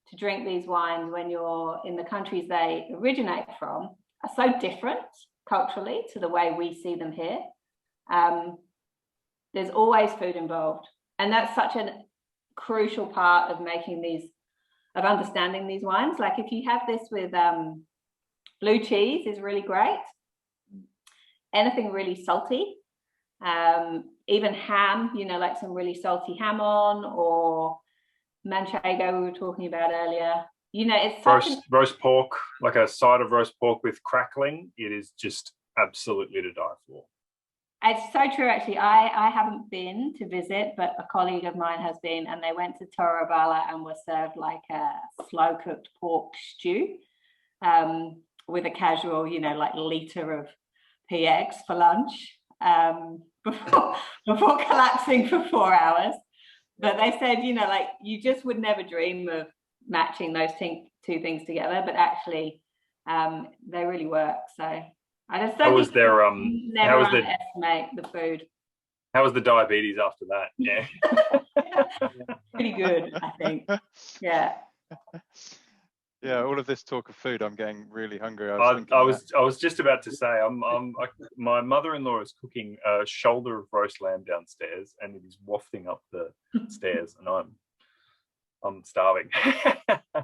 to drink these wines when you're in the countries they originate from are so different culturally to the way we see them here. There's always food involved, and that's such a crucial part of understanding these wines. Like, if you have this with blue cheese is really great. Anything really salty, even ham, you know, like some really salty ham on, or manchego we were talking about earlier. You know, it's roast pork, like a side of roast pork with crackling. It is just absolutely to die for. It's so true, actually. I haven't been to visit, but a colleague of mine has been, and they went to Toro Albala and were served like a slow-cooked pork stew with a casual, like liter of PX for lunch before collapsing for 4 hours. But they said, like you just would never dream of matching those two things together, but actually they really work. So I just don't never underestimate the food. How was the diabetes after that? Yeah. Pretty good, I think. Yeah. Yeah, all of this talk of food, I'm getting really hungry. I was just about to say, my mother-in-law is cooking a shoulder of roast lamb downstairs, and it is wafting up the stairs, and I'm starving.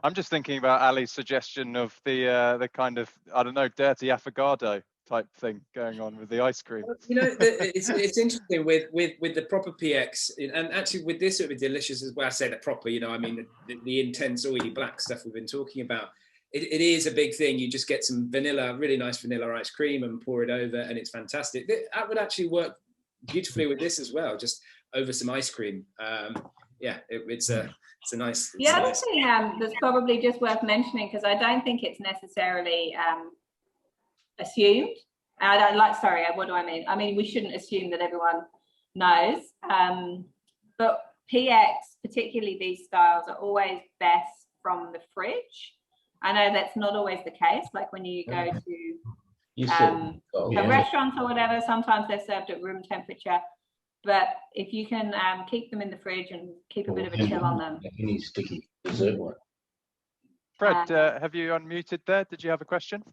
I'm just thinking about Ali's suggestion of the kind of, I don't know, dirty affogato type thing going on with the ice cream. It's interesting with the proper PX, and actually with this it would be delicious as well. I say that proper, I mean the intense oily black stuff we've been talking about. It is a big thing. You just get some vanilla, really nice vanilla ice cream, and pour it over, and it's fantastic. That would actually work beautifully with this as well, just over some ice cream. It's a nice. The other thing that's probably just worth mentioning, because I don't think it's necessarily assumed. What do I mean? I mean, we shouldn't assume that everyone knows. But PX, particularly these styles, are always best from the fridge. I know that's not always the case. Like when you go to restaurants or whatever, sometimes they're served at room temperature. But if you can keep them in the fridge and keep a bit of a chill on them. Any sticky dessert one. Fred, have you unmuted there? Did you have a question?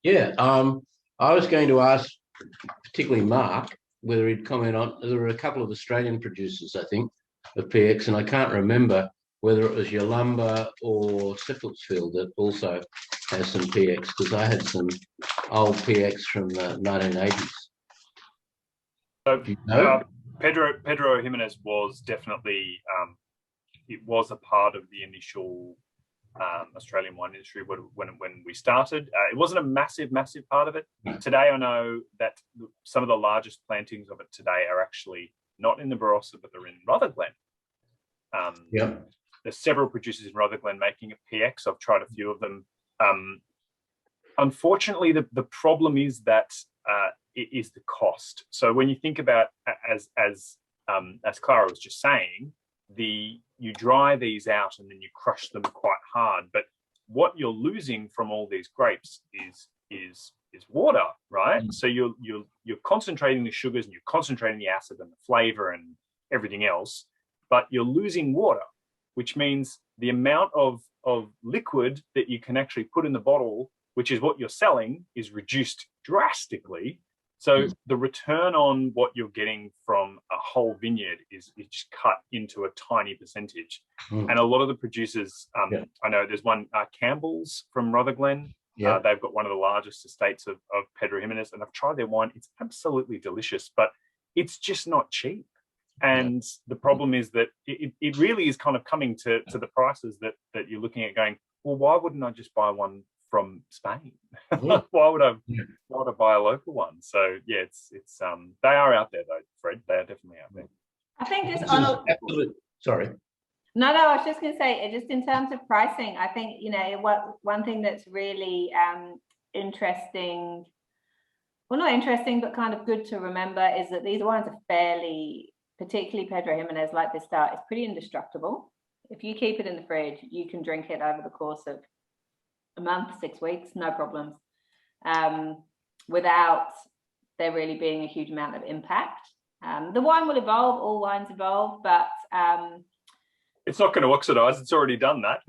Yeah, I was going to ask, particularly Mark, whether he'd comment on. There were a couple of Australian producers, I think, of PX, and I can't remember whether it was Yolumba or Siffelsfield that also has some PX, because I had some old PX from the 1980s. So, Pedro Jimenez was definitely it was a part of the initial Australian wine industry when we started. It wasn't a massive part of it. Today I know that some of the largest plantings of it today are actually not in the Barossa, but they're in Rutherglen. There's several producers in Rutherglen making a PX. I've tried a few of them. Unfortunately, the problem is that it is the cost. So when you think about, as Clara was just saying, you dry these out and then you crush them quite hard. But what you're losing from all these grapes is water, right? So you're concentrating the sugars and you're concentrating the acid and the flavor and everything else, but you're losing water, which means the amount of liquid that you can actually put in the bottle, which is what you're selling, is reduced drastically. So the return on what you're getting from a whole vineyard is just cut into a tiny percentage. And a lot of the producers, I know there's one, Campbell's from Rutherglen. They've got one of the largest estates of Pedro Jimenez, and I've tried their wine. It's absolutely delicious, but it's just not cheap. And the problem is that it really is kind of coming to the prices that you're looking at going, well, why wouldn't I just buy one from Spain? Why would I buy a local one? So yeah, it's they are out there though, Fred. They are definitely out there. I think just on sorry. No, I was just going to say, just in terms of pricing, I think one thing that's really interesting, well, not interesting, but kind of good to remember is that these wines are fairly, particularly Pedro Jimenez, like this style, it's pretty indestructible. If you keep it in the fridge, you can drink it over the course of a month, 6 weeks, no problems, without there really being a huge amount of impact. The wine will evolve, all wines evolve, but it's not going to oxidize, it's already done that.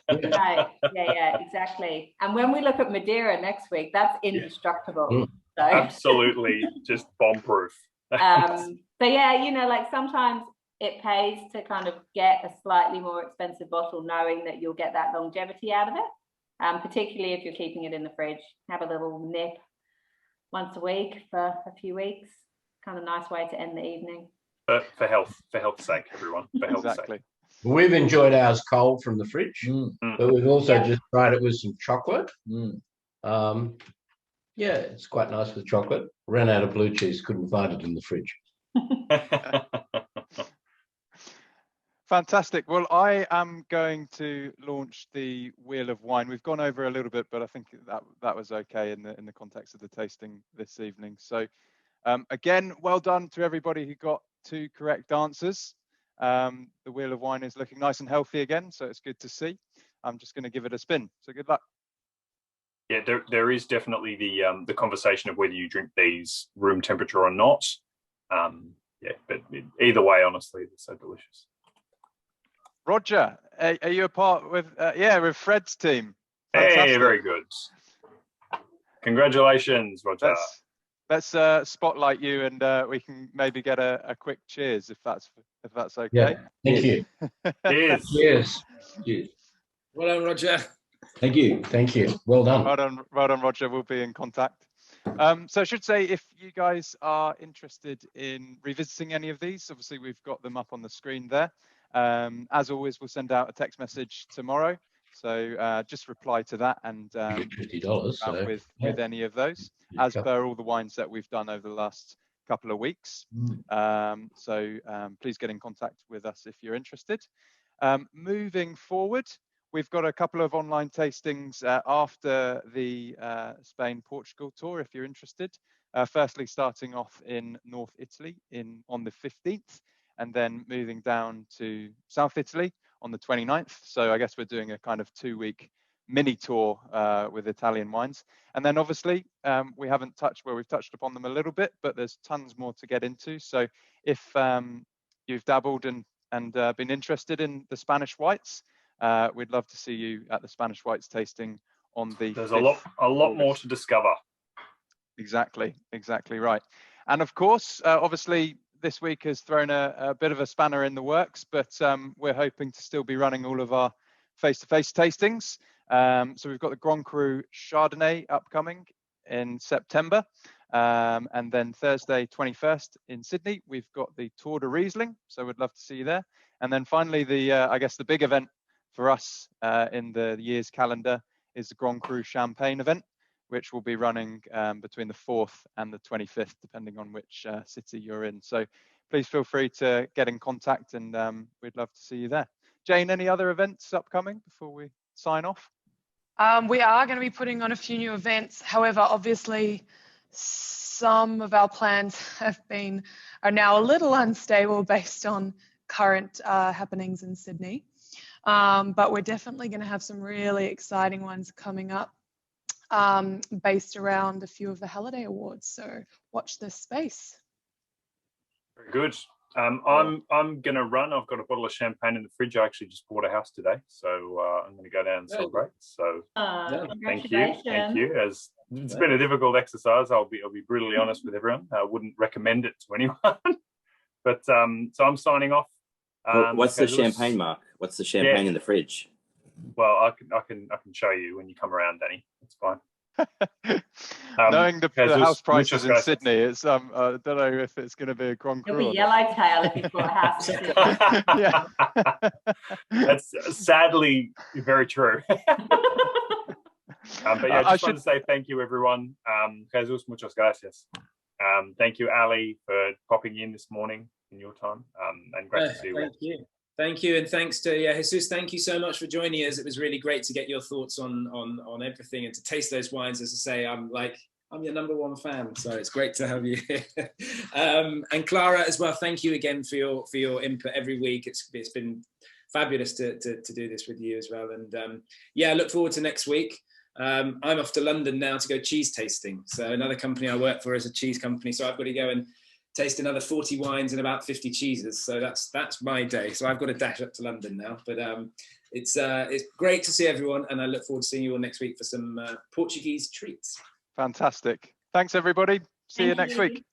Right, yeah, exactly. And when we look at Madeira next week, that's indestructible. So. Absolutely, just bomb-proof. So yeah, like sometimes it pays to kind of get a slightly more expensive bottle knowing that you'll get that longevity out of it, particularly if you're keeping it in the fridge. Have a little nip once a week for a few weeks. Kind of nice way to end the evening. For health's sake, everyone. For health's sake. We've enjoyed ours cold from the fridge, but we've also just tried it with some chocolate. Yeah, it's quite nice with chocolate. Ran out of blue cheese, couldn't find it in the fridge. Fantastic. Well, I am going to launch the Wheel of Wine. We've gone over a little bit, but I think that was okay in the context of the tasting this evening. So again, well done to everybody who got 2 correct answers. The Wheel of Wine is looking nice and healthy again, so it's good to see. I'm just going to give it a spin. So good luck. Yeah, there is definitely the conversation of whether you drink these room temperature or not. Yeah, but either way, honestly, they're so delicious. Roger, are you a part with with Fred's team? Fantastic. Hey, very good. Congratulations, Roger. Let's spotlight you, and we can maybe get a quick cheers if that's okay. Yeah, thank you. Cheers. Cheers. Cheers. Well done, Roger. Thank you. Thank you. Well done. Well done, Roger. We'll be in contact. So I should say, if you guys are interested in revisiting any of these, obviously we've got them up on the screen there. As always, we'll send out a text message tomorrow. So just reply to that and $50 with any of those, as per all the wines that we've done over the last couple of weeks. So please get in contact with us if you're interested. Moving forward, we've got a couple of online tastings after the Spain-Portugal tour, if you're interested. Firstly, starting off in North Italy on the 15th, and then moving down to South Italy on the 29th. So I guess we're doing a kind of 2-week mini tour with Italian wines. And then obviously we've touched upon them a little bit, but there's tons more to get into. So if you've dabbled and been interested in the Spanish whites, we'd love to see you at the Spanish whites tasting on the There's a lot more to discover. Exactly right. And of course, obviously, this week has thrown a bit of a spanner in the works, but we're hoping to still be running all of our face-to-face tastings. So we've got the Grand Cru Chardonnay upcoming in September. And then Thursday, 21st in Sydney, we've got the Tour de Riesling. So we'd love to see you there. And then finally, I guess the big event for us in the year's calendar is the Grand Cru Champagne event, which will be running between the 4th and the 25th, depending on which city you're in. So please feel free to get in contact, and we'd love to see you there. Jane, any other events upcoming before we sign off? We are going to be putting on a few new events. However, obviously, some of our plans are now a little unstable based on current happenings in Sydney. But we're definitely going to have some really exciting ones coming up based around a few of the Halliday Awards. So watch this space. Very good. I'm going to run. I've got a bottle of champagne in the fridge. I actually just bought a house today, so I'm going to go down and celebrate. So thank you. As it's been a difficult exercise, I'll be brutally honest with everyone. I wouldn't recommend it to anyone. But so I'm signing off. What's the champagne, Mark? What's the champagne in the fridge? Well, I can show you when you come around, Danny. It's fine. Knowing the house prices in Sydney, it's I don't know if it's going to be a Grand Cru. It'll be Yellowtail if you bought a house. Yeah, that's sadly very true. But yeah, I just want to say thank you, everyone. Jesus, muchas gracias. Thank you, Ali, for popping in this morning in your time. And great to see you. Thank you, and thanks to Jesus. Thank you so much for joining us. It was really great to get your thoughts on everything and to taste those wines. As I say, I'm your #1 fan, so it's great to have you here. And Clara as well. Thank you again for your input every week. It's been fabulous to do this with you as well. And I look forward to next week. I'm off to London now to go cheese tasting. So another company I work for is a cheese company, so I've got to go and taste another 40 wines and about 50 cheeses. So that's my day. So I've got to dash up to London now. But it's great to see everyone, and I look forward to seeing you all next week for some Portuguese treats. Fantastic. Thanks, everybody. See you next week.